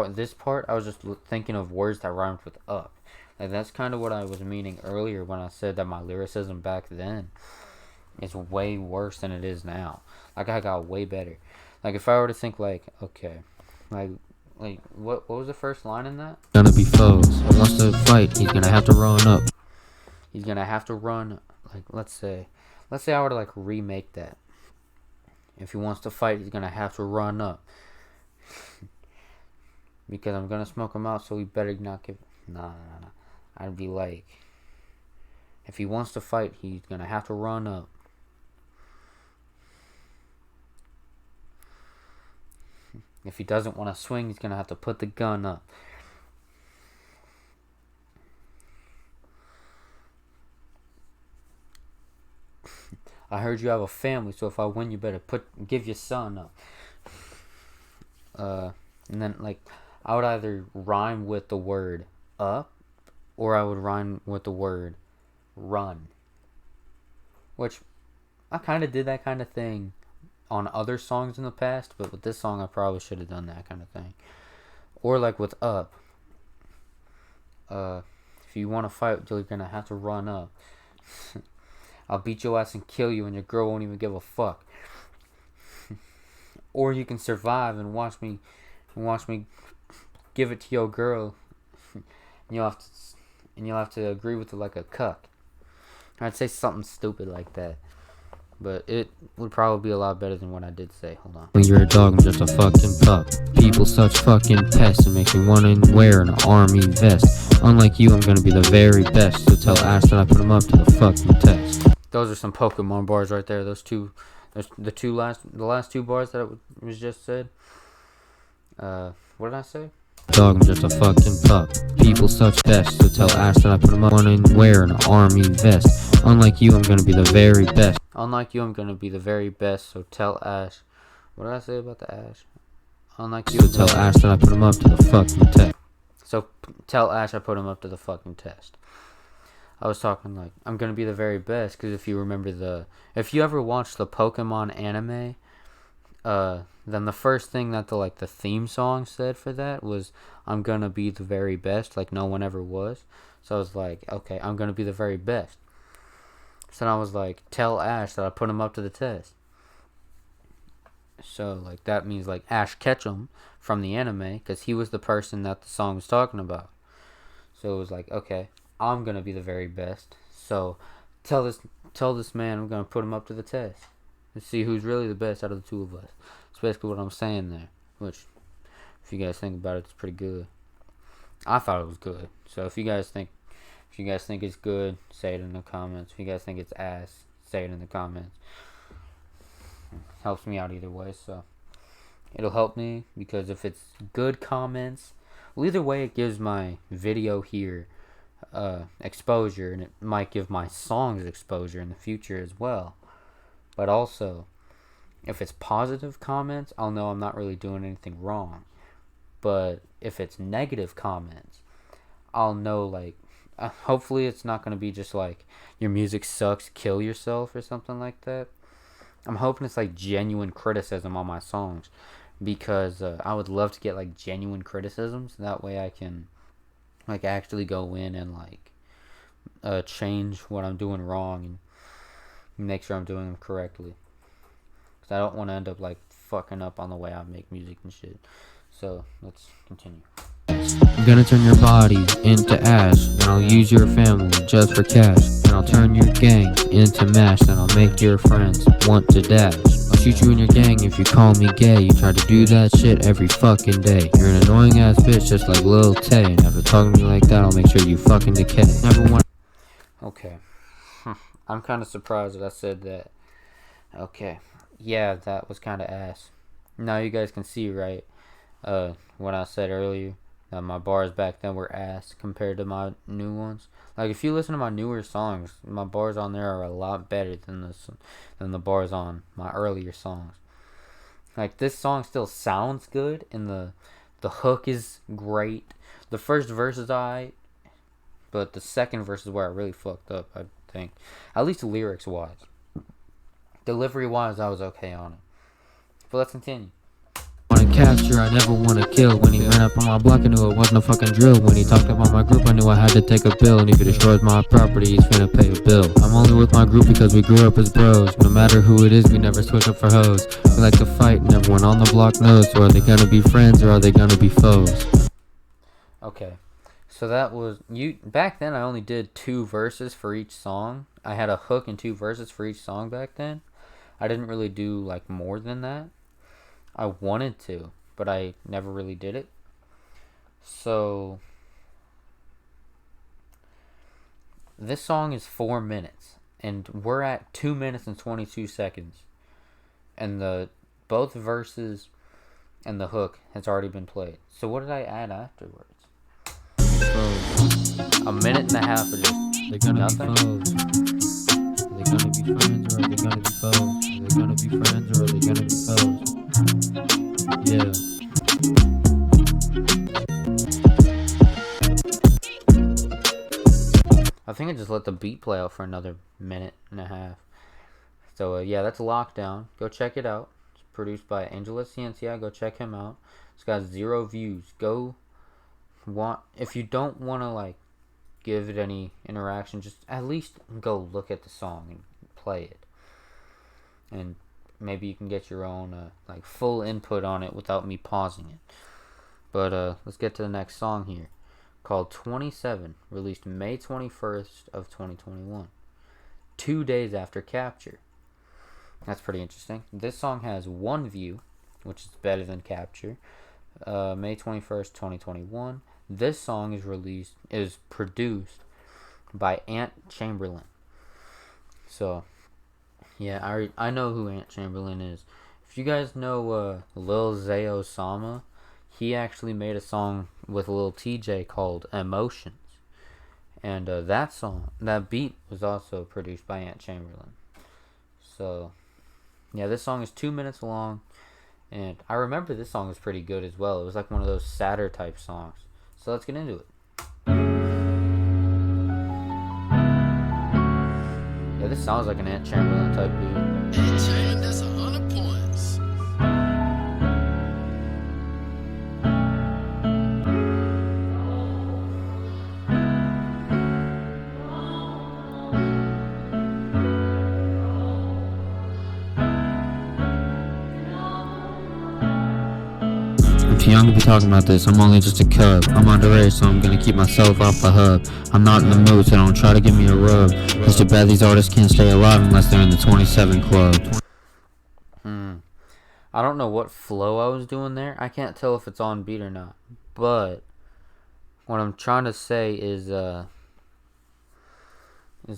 this part. I was just thinking of words that rhymed with up. Like that's kind of what I was meaning earlier when I said that my lyricism back then is way worse than it is now. Like I got way better. Like if I were to think like, okay, like what was the first line in that? Gonna be foes. Wants to fight, he's gonna have to run up. He's gonna have to run. Like let's say I were to like remake that. If he wants to fight, he's gonna have to run up. Because I'm gonna smoke him out, so he better not give. Nah. I'd be like, if he wants to fight, he's gonna have to run up. If he doesn't want to swing, he's gonna have to put the gun up. I heard you have a family, so if I win, you better give your son up. And then like I would either rhyme with the word up, or I would rhyme with the word run. Which I kind of did that kind of thing on other songs in the past, but with this song I probably should have done that kind of thing. Or like with up, if you want to fight, you're gonna have to run up. I'll beat your ass and kill you, and your girl won't even give a fuck. Or you can survive and watch me give it to your girl. You'll have to agree with it like a cuck. I'd say something stupid like that, but it would probably be a lot better than what I did say. Hold on. When you're a dog, I'm just a fucking pup. People such fucking pests, it makes me wanna wear an army vest. Unlike you, I'm gonna be the very best. So tell Ash that I put him up to the fucking test. Those are some Pokemon bars right there. Those two, the last two bars that it was just said. What did I say? Dog, I'm just a fucking pup. People such pests, so tell Ash that I put him up on and wear an army vest. Unlike you, I'm gonna be the very best. Unlike you, I'm gonna be the very best. So tell Ash. What did I say about the Ash? Unlike you, so tell Ash that I put him up to the fucking test. So tell Ash I put him up to the fucking test. I was talking like I'm gonna be the very best because if you remember if you ever watched the Pokemon anime, then the first thing that the theme song said for that was I'm gonna be the very best, like no one ever was. So I was like, okay, I'm gonna be the very best. So then I was like, tell Ash that I put him up to the test. So like that means like Ash Ketchum from the anime, because he was the person that the song was talking about. So it was like, okay, I'm gonna be the very best. So tell this man I'm gonna put him up to the test and see who's really the best out of the two of us. That's basically what I'm saying there. Which, if you guys think about it, it's pretty good. I thought it was good. So if you guys think it's good, say it in the comments. If you guys think it's ass, say it in the comments. It helps me out either way. So it'll help me because if it's good comments, well, either way, it gives my video here exposure, and it might give my songs exposure in the future as well. But also, if it's positive comments, I'll know I'm not really doing anything wrong. But if it's negative comments, I'll know like hopefully it's not going to be just like your music sucks, kill yourself or something like that. I'm hoping it's like genuine criticism on my songs, because I would love to get like genuine criticisms. That way I can like actually go in and like change what I'm doing wrong and make sure I'm doing them correctly. Because I don't want to end up like fucking up on the way I make music and shit. So let's continue. I'm gonna turn your body into ash, and I'll use your family just for cash. And I'll turn your gang into mash, and I'll make your friends want to dash. I'll shoot you in your gang if you call me gay. You try to do that shit every fucking day. You're an annoying ass bitch just like Lil Tay. And after talking to me like that, I'll make sure you fucking decay. Never want. Okay. I'm kind of surprised that I said that. Okay. Yeah, that was kind of ass. Now you guys can see, right? When I said earlier that my bars back then were ass compared to my new ones. Like if you listen to my newer songs, my bars on there are a lot better than the bars on my earlier songs. Like this song still sounds good, and the hook is great. The first verse is alright, but the second verse is where I really fucked up, I think. At least lyrics-wise. Delivery-wise, I was okay on it. But let's continue. Wanna capture, I never wanna kill. When he ran up on my block, I knew it wasn't a fucking drill. When he talked about my group, I knew I had to take a bill. And if he destroys my property, he's finna pay a bill. I'm only with my group because we grew up as bros. No matter who it is, we never switch up for hoes. We like to fight and everyone on the block knows. So are they gonna be friends or are they gonna be foes? Okay. So that was back then I only did 2 verses for each song. I had a hook and 2 verses for each song back then. I didn't really do like more than that. I wanted to, but I never really did it. So this song is 4 minutes and we're at 2 minutes and 22 seconds. And both verses and the hook has already been played. So what did I add afterwards? A minute and a half of just They're gonna nothing. be foes. Are they gonna be friends or are they gonna be foes? Are they gonna be friends or are they gonna be foes? Yeah. I think I just let the beat play out for another minute and a half. So yeah, that's Lockdown. Go check it out. It's produced by Angela Ciencia. Go check him out. It's got 0 views. If you don't want to like give it any interaction, just at least go look at the song and play it. And maybe you can get your own like full input on it without me pausing it. But let's get to the next song here, called 27, released May 21st of 2021, 2 days after Capture. That's pretty interesting. This song has 1 view, which is better than Capture. May 21st, 2021. This song is produced by Ant Chamberlain. So yeah, I know who Ant Chamberlain is. If you guys know Lil Zay Osama, he actually made a song with Lil TJ called Emotions. And that beat was also produced by Ant Chamberlain. So yeah, this song is 2 minutes long. And I remember this song was pretty good as well. It was like one of those sadder type songs. So let's get into it. Yeah, this sounds like an Ant Chamberlain type beat. Ant Chamberlain, that's 100 points. I'm too young to be talking about this, I'm only just a cub. I'm underage, so I'm gonna keep myself off the hub. I'm not in the mood, so don't try to give me a rub. It's too bad these artists can't stay alive unless they're in the 27 club. I don't know what flow I was doing there. I can't tell if it's on beat or not. But what I'm trying to say is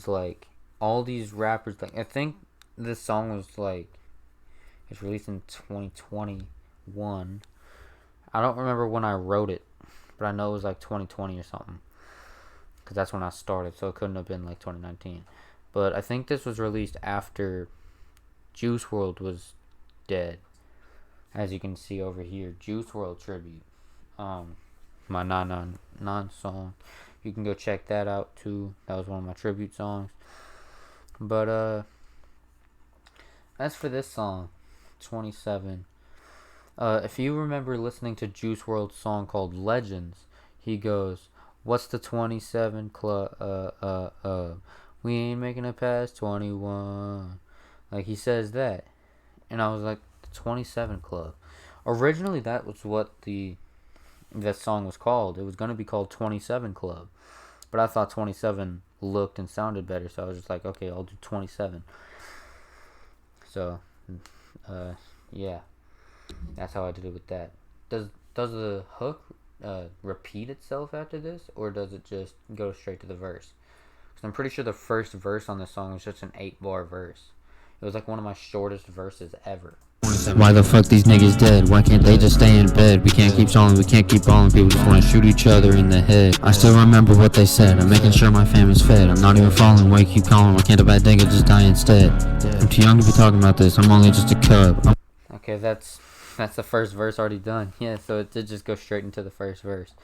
like all these rappers, like I think this song was like it's released in 2021. I don't remember when I wrote it, but I know it was like 2020 or something, because that's when I started, so it couldn't have been like 2019. But I think this was released after Juice WRLD was dead. As you can see over here, Juice WRLD tribute. My 999 song. You can go check that out too. That was one of my tribute songs. But as for this song, 27. If you remember listening to Juice WRLD's song called Legends, he goes, "What's the 27 club? We ain't making it past 21." Like he says that, and I was like, the 27 Club. Originally, that was what that song was called. It was gonna be called 27 Club, but I thought 27 looked and sounded better, so I was just like, okay, I'll do 27. So, yeah, that's how I did it with that. Does the hook repeat itself after this, or does it just go straight to the verse? Because I'm pretty sure the first verse on this song was just an 8-bar verse. It was like one of my shortest verses ever. Why the fuck these niggas dead? Why can't they just stay in bed? We can't keep stalling, we can't keep balling. People just wanna shoot each other in the head. I still remember what they said. I'm making sure my fam is fed. I'm not even falling, why you keep calling? Why can't a bad nigga just die instead? I'm too young to be talking about this, I'm only just a cub. Okay, that's the first verse already done. Yeah, so it did just go straight into the first verse.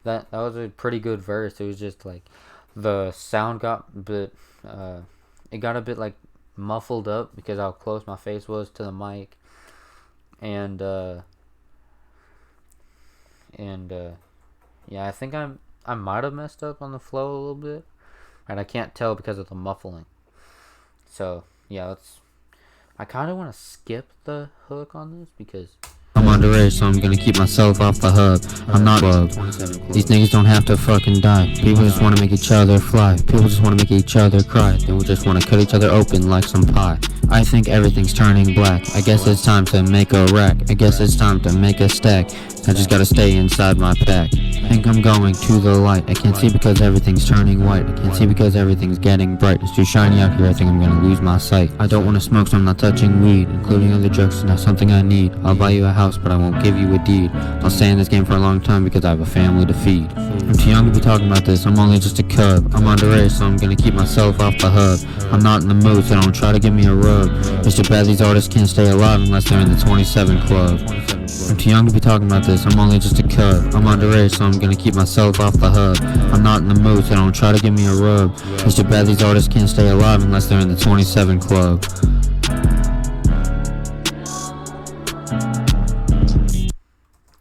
That was a pretty good verse. It was just like the sound got a bit, it got a bit like muffled up because how close my face was to the mic, and yeah, I think I might have messed up on the flow a little bit, and I can't tell because of the muffling. So yeah, I kind of want to skip the hook on this because I'm underage, so I'm gonna keep myself off the hub. I'm not club. These niggas don't have to fucking die. People just wanna make each other fly. People just wanna make each other cry. They will just wanna cut each other open like some pie. I think everything's turning black. I guess it's time to make a rack. I guess it's time to make a stack. I just gotta stay inside my pack. I think I'm going to the light. I can't see because everything's turning white. I can't see because everything's getting bright. It's too shiny out here, I think I'm gonna lose my sight. I don't wanna smoke, so I'm not touching weed. Including other drugs is not something I need. I'll buy you a house, but I won't give you a deed. I'll stay in this game for a long time because I have a family to feed. I'm too young to be talking about this, I'm only just a cub. I'm underage, so I'm gonna keep myself off the hub. I'm not in the mood, so don't try to give me a rub. It's too bad these artists can't stay alive unless they're in the 27 club. I'm too young to be talking about this, I'm only just a cub. I'm underage, so I'm gonna keep myself off the hub. I'm not in the mood, so don't try to give me a rub. It's too bad these artists can't stay alive unless they're in the 27 club.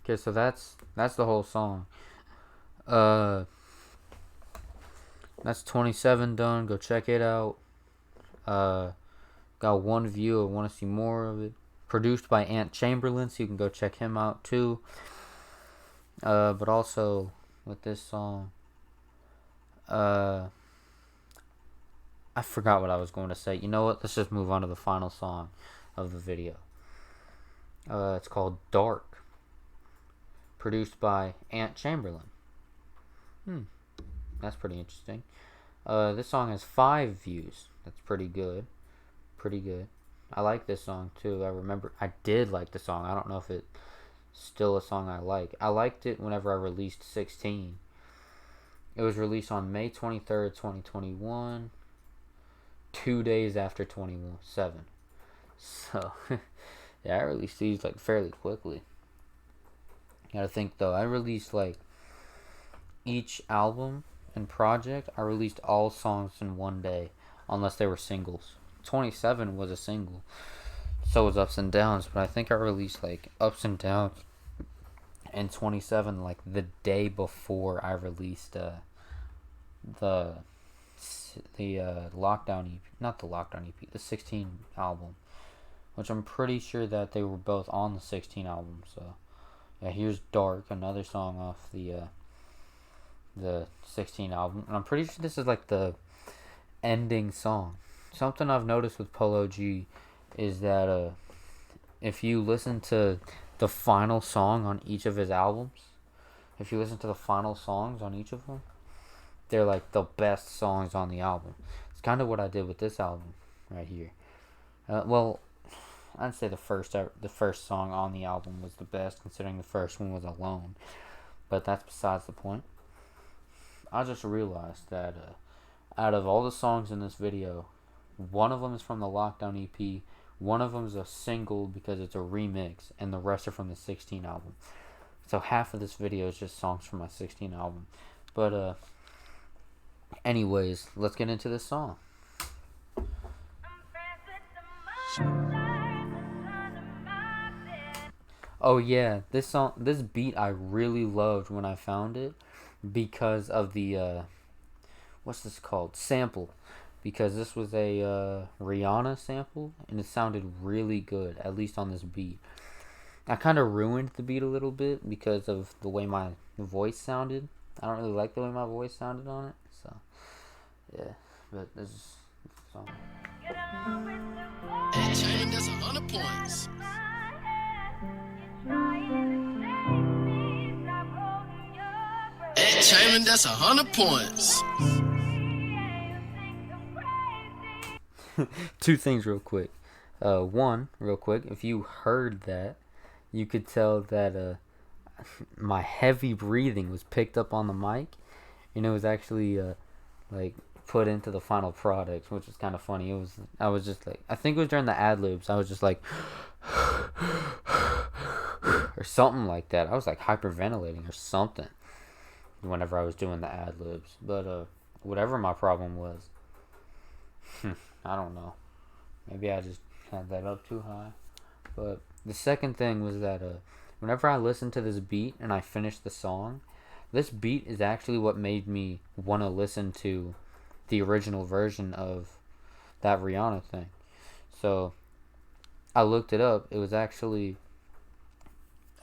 okay, so that's the whole song. That's 27 done. Go check it out. Got 1 view. I want to see more of it. Produced by Ant Chamberlain, so you can go check him out too. But also with this song, I forgot what I was going to say. You know what? Let's just move on to the final song of the video. It's called Dark. Produced by Ant Chamberlain. That's pretty interesting. This song has 5 views. That's pretty good. Pretty good. I like this song too. I did like the song. I don't know if it's still a song I like. I liked it whenever I released 16. It was released on May 23rd, 2021. 2 days after 27. So, yeah, I released these like fairly quickly. Gotta think though, I released like each album and project, I released all songs in 1 day, unless they were singles. 27 was a single, so was Ups and Downs, but I think I released like Ups and Downs and 27 like the day before I released the Lockdown EP, not the Lockdown EP, the 16 album, which I'm pretty sure that they were both on the 16 album. So yeah, here's Dark, another song off the 16 album, and I'm pretty sure this is like the ending song. Something I've noticed with Polo G is that if you listen to the final song on each of his albums, if you listen to the final songs on each of them, they're like the best songs on the album. It's kind of what I did with this album right here. Well, I'd say the first song on the album was the best, considering the first one was Alone, but that's besides the point. I just realized that out of all the songs in this video, one of them is from the Lockdown EP, one of them is a single because it's a remix, and the rest are from the 16 album. So half of this video is just songs from my 16 album. But anyways, let's get into this song. Oh yeah, this beat I really loved when I found it because of the what's this called? Sample. Because this was a Rihanna sample, and it sounded really good, at least on this beat. I kind of ruined the beat a little bit because of the way my voice sounded. I don't really like the way my voice sounded on it, so yeah. But this is the song. Hey, Chayman, that's 100 points. Hey, Chayman, that's 100 points. 2 things real quick. One, real quick, if you heard that, you could tell that my heavy breathing was picked up on the mic, and it was actually like put into the final product, which was kind of funny. I was just like, I think it was during the ad-libs, I was just like or something like that. I was like hyperventilating or something whenever I was doing the ad-libs. But whatever my problem was. I don't know. Maybe I just had that up too high. But the second thing was that whenever I listened to this beat and I finished the song, this beat is actually what made me want to listen to the original version of that Rihanna thing. So I looked it up. It was actually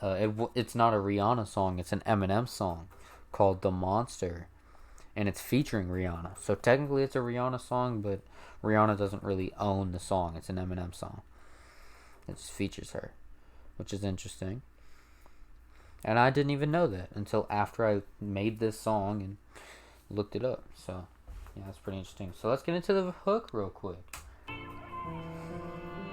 it's not a Rihanna song. It's an Eminem song called "The Monster," and it's featuring Rihanna. So technically, it's a Rihanna song, but Rihanna doesn't really own the song. It's an Eminem song. It just features her, which is interesting. And I didn't even know that until after I made this song and looked it up. So yeah, that's pretty interesting. So let's get into the hook real quick.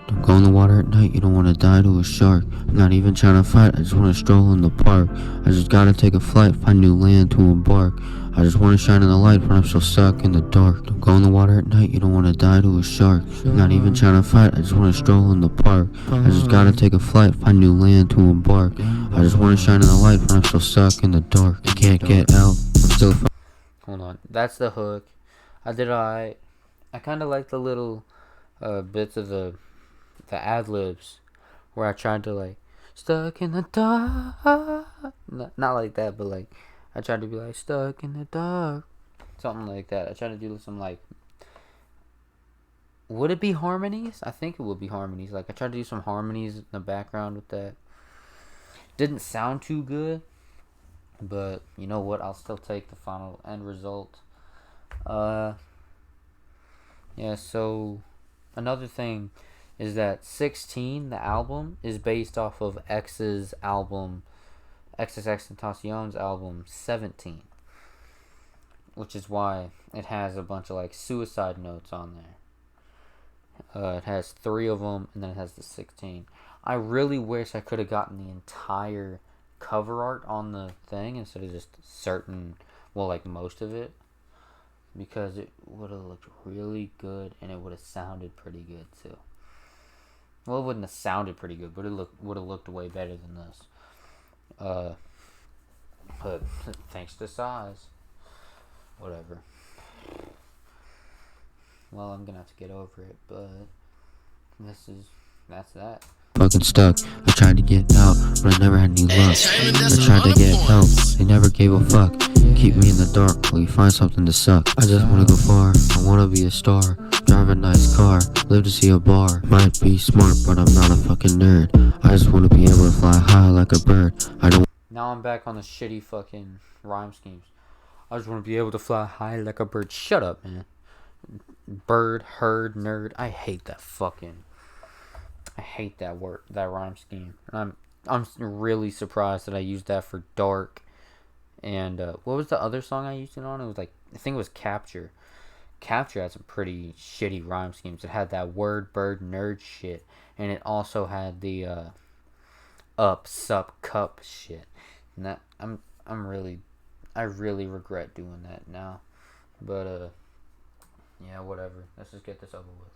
Don't go in the water at night, you don't want to die to a shark. I'm not even trying to fight, I just want to stroll in the park. I just gotta take a flight, find new land to embark. I just want to shine in the light when I'm so stuck in the dark. Don't go in the water at night, you don't want to die to a shark. I'm not even trying to fight, I just want to stroll in the park. I just gotta take a flight, find new land to embark. I just want to shine in the light when I'm so stuck in the dark. I can't get out, I'm still... Hold on, that's the hook. I did alright. I kind of like the little bits of the ad-libs where I tried to like stuck in the dark, not like that, but like I tried to be like stuck in the dark, something like that. I tried to do some like, would it be harmonies? I think it would be harmonies. Like I tried to do some harmonies in the background with that. Didn't sound too good, but you know what, I'll still take the final end result. Yeah, so another thing is that 16, the album, is based off of X's album, XXXTentacion's album 17, which is why it has a bunch of like suicide notes on there. It has 3 of them, and then it has the 16. I really wish I could have gotten the entire cover art on the thing instead of just certain, well, like most of it, because it would have looked really good and it would have sounded pretty good too. Well, it wouldn't have sounded pretty good, but it would have looked way better than this. But thanks to size, whatever. Well, I'm gonna have to get over it, but that's that. Fucking stuck. I tried to get out, but I never had any luck. I tried to get help, they never gave a fuck. Keep me in the dark till you find something to suck. I just wanna go far, I wanna be a star. Drive a nice car, live to see a bar. Might be smart, but I'm not a fucking nerd. I just wanna be able to fly high like a bird. I don't... Now I'm back on the shitty fucking rhyme schemes. I just want to be able to fly high like a bird. Shut up, man. Bird, herd, nerd. I hate that word, that rhyme scheme. And I'm really surprised that I used that for dark. And what was the other song I used it on? It was like, I think it was Capture. Capture had some pretty shitty rhyme schemes. It had that word, bird, nerd shit, and it also had the up, sup, cup shit. And that I really regret doing that now. But yeah, whatever. Let's just get this over with.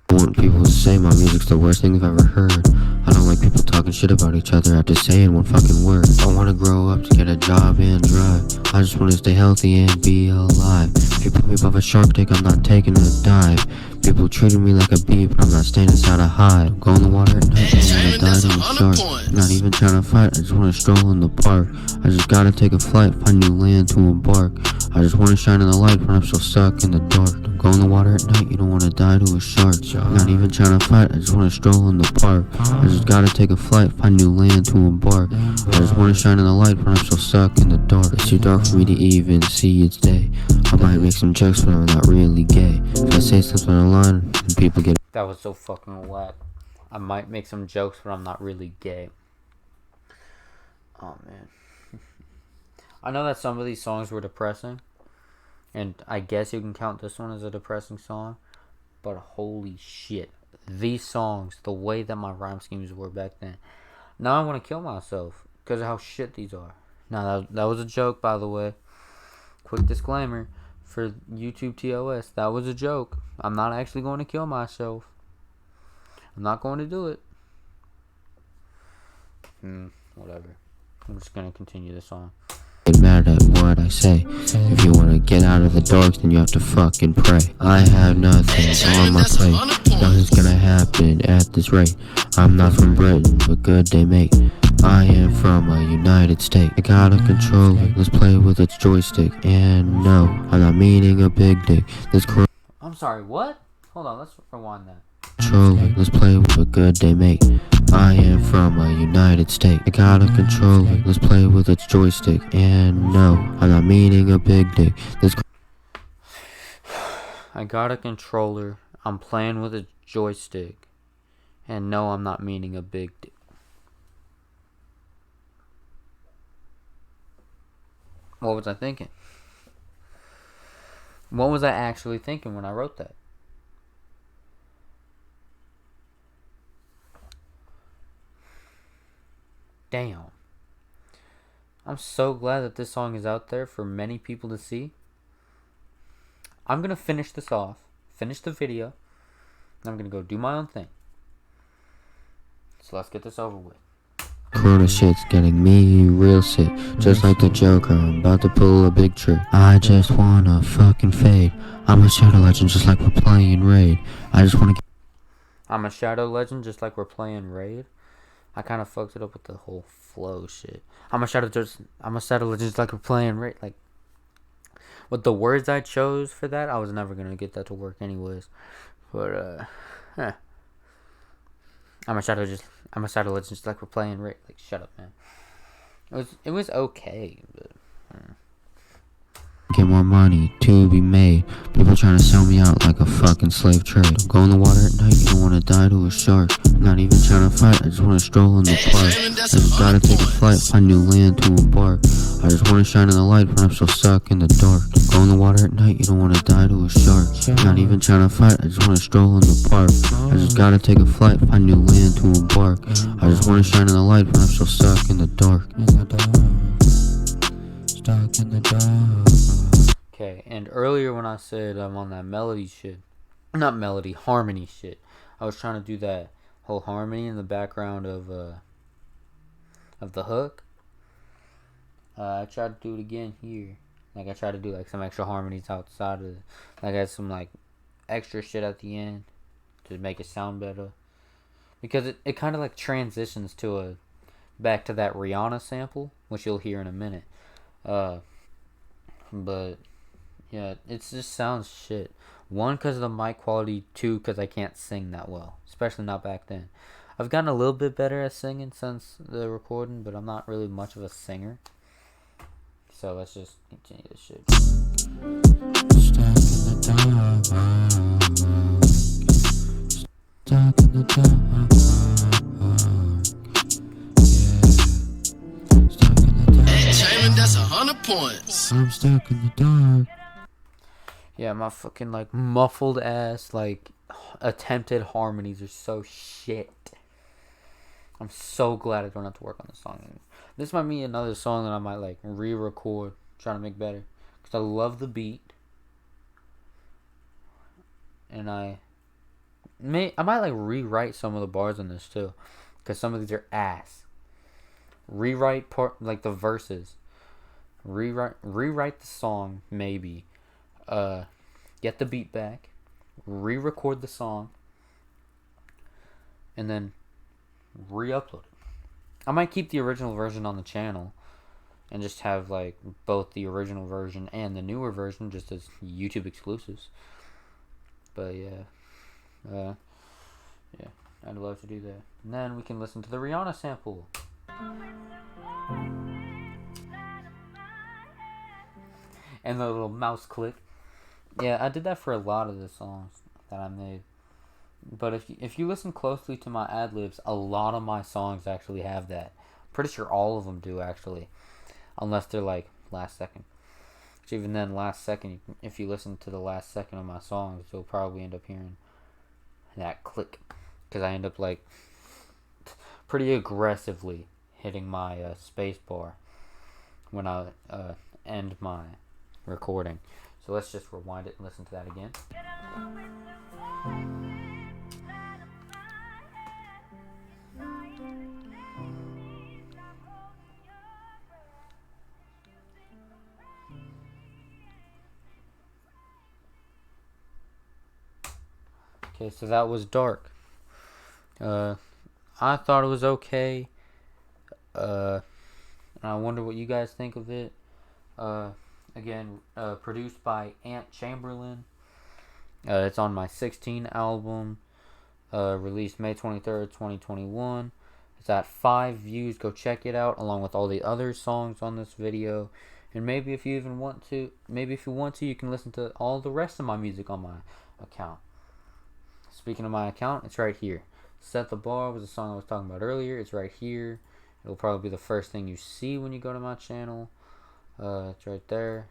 I want people to say my music's the worst thing they've ever heard. I don't like people talking shit about each other after saying one fucking word. I wanna grow up to get a job and drive. I just wanna stay healthy and be alive. If you put me above a shark tank, I'm not taking a dive. People treating me like a bee, but I'm not staying inside a hive. Go in the water at night, I wanna die to a shark. Not even trying to fight, I just wanna stroll in the park. I just gotta take a flight, find new land to embark. I just wanna shine in the light when I'm so stuck in the dark. Don't go in the water at night, you don't wanna die to a shark. Not even trying to fight, I just wanna stroll in the park. I just gotta take a flight, find new land to embark. I just wanna shine in the light when I'm so stuck in the dark. It's too dark for me to even see its day. I might make some jokes, but I'm not really gay. If I say something online, then people get... That was so fucking whack. I might make some jokes, but I'm not really gay. Oh, man. I know that some of these songs were depressing, and I guess you can count this one as a depressing song, but holy shit. These songs, the way that my rhyme schemes were back then. Now I want to kill myself because of how shit these are. Now, that was a joke, by the way. Quick disclaimer for YouTube TOS. That was a joke. I'm not actually going to kill myself. I'm not going to do it. Whatever. I'm just going to continue the song. Get mad at what I I say. If you wanna get out of the dark, then you have to fucking pray. I have nothing on my plate. Nothing's gonna happen at this rate. I'm not from Britain, but good day mate. I am from a United States. I got a controller, let's play with its joystick. And no, I'm not meaning a big dick. This I'm sorry, what? Hold on, let's rewind that. controller, let's play with a good day mate. I am from a United States. I got a controller, let's play with its joystick. And no, I'm not meaning a big dick. This I got a controller, I'm playing with a joystick, and no, I'm not meaning a big dick. What was I thinking? What was I actually thinking when I wrote that? Damn. I'm so glad that this song is out there for many people to see. I'm going to finish this off, finish the video, and I'm going to go do my own thing. So let's get this over with. Corona shit's getting me real sick. Just like the Joker, I'm about to pull a big trick. I just wanna fucking fade. I'm a shadow legend just like we're playing Raid. I just wanna get I'm a shadow legend just like we're playing Raid. I kind of fucked it up with the whole flow shit. I'm a shadow legend just like we're playing Raid. Like, with the words I chose for that, I was never gonna get that to work anyways. But I'm a shadow legend just like we're playing Raid. Like, shut up, man. It was okay, but get more money to be made. People trying to sell me out like a fucking slave trade. Don't go in the water at night, you don't wanna die to a shark. I'm not even trying to fight, I just wanna stroll in the park. I just gotta take a flight, find new land to embark. I just wanna shine in the light when I'm so stuck in the dark. Don't go in the water at night, you don't wanna die to a shark. I'm not even trying to fight, I just wanna stroll in the park. I just gotta take a flight, find new land to embark. I just wanna shine in the light when I'm so stuck in the dark. Stuck in the dark. okay. And earlier when I said I'm on that melody shit, not melody, harmony shit, I was trying to do that whole harmony in the background of the hook. I tried to do it again here. Like, I tried to do like some extra harmonies outside of it. Like, I had some like extra shit at the end to make it sound better. Because it kind of like transitions to back to that Rihanna sample, which you'll hear in a minute. But yeah, it just sounds shit. One, because of the mic quality. Two, because I can't sing that well, especially not back then. I've gotten a little bit better at singing since the recording, but I'm not really much of a singer. So let's just continue this shit. Stuck in the dark. Stuck in the dark. Yeah. Stuck in the dark. Entertainment, that's 100 points. I'm stuck in the dark. Yeah, my fucking like muffled ass like attempted harmonies are so shit. I'm so glad I don't have to work on this song anymore. This might be another song that I might like re-record, trying to make better, because I love the beat, and I might like rewrite some of the bars on this too, because some of these are ass. Rewrite part like the verses, rewrite the song maybe, get the beat back, re-record the song, and then re-upload it. I might keep the original version on the channel and just have like both the original version and the newer version just as YouTube exclusives. But yeah, I'd love to do that. And then we can listen to the Rihanna sample. And the little mouse click. Yeah, I did that for a lot of the songs that I made. But if you listen closely to my ad-libs, a lot of my songs actually have that. Pretty sure all of them do, actually. Unless they're like last second. Which even then, last second, if you listen to the last second of my songs, you'll probably end up hearing that click. Because I end up like pretty aggressively hitting my space bar when I end my recording. So let's just rewind it and listen to that again. Okay, so that was Dark. I thought it was okay. And I wonder what you guys think of it. Again, produced by Ant Chamberlain. It's on my 16 album, released May 23rd, 2021. It's at 5 views. Go check it out, along with all the other songs on this video. And maybe if you want to, you can listen to all the rest of my music on my account. Speaking of my account, it's right here. Set the Bar was a song I was talking about earlier. It's right here. It'll probably be the first thing you see when you go to my channel. It's right there.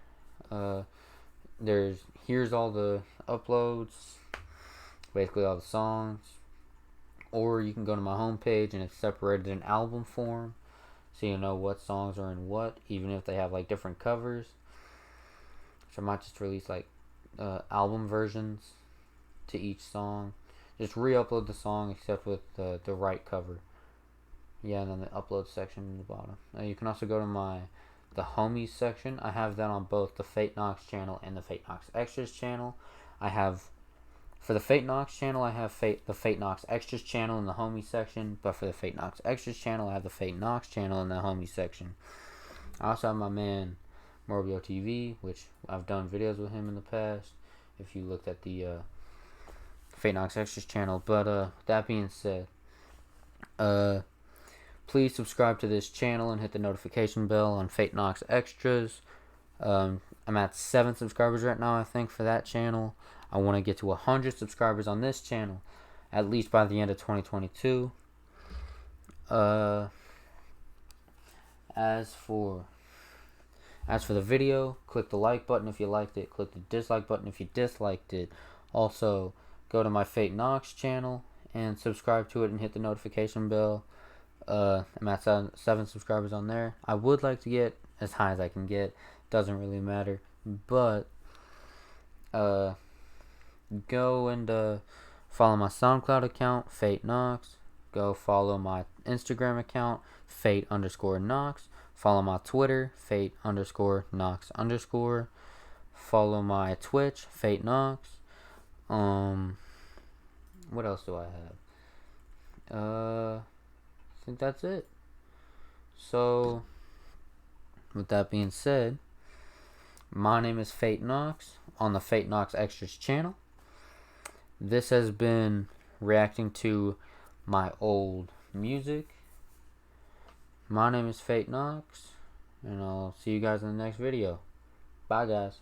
Here's all the uploads, basically all the songs. Or you can go to my homepage and it's separated in album form, so you know what songs are in what, even if they have like different covers. So I might just release like album versions to each song. Just re-upload the song except with the right cover. Yeah, and then the upload section in the bottom. You can also go to the homies section. I have that on both the Fate Knox channel and the Fate Knox Extras channel. For the Fate Knox channel, I have the Fate Knox Extras channel in the homies section, but for the Fate Knox Extras channel, I have the Fate Knox channel in the homies section. I also have my man Morbio TV, which I've done videos with him in the past, if you looked at the Fate Knox Extras channel. But that being said, please subscribe to this channel and hit the notification bell on Fate Knox Extras. I'm at 7 subscribers right now, I think, for that channel. I want to get to 100 subscribers on this channel, at least by the end of 2022. As for the video, click the like button if you liked it. Click the dislike button if you disliked it. Also, go to my Fate Knox channel and subscribe to it and hit the notification bell. I'm at 7 subscribers on there. I would like to get as high as I can get. Doesn't really matter. But go and follow my SoundCloud account, Fate Knox. Go follow my Instagram account, Fate_Knox. Follow my Twitter, Fate_Knox_. Follow my Twitch, Fate Knox. What else do I have? I think that's it. So, with that being said, my name is Fate Knox on the Fate Knox Extras channel. This has been reacting to my old music. My name is Fate Knox, and I'll see you guys in the next video. Bye, guys.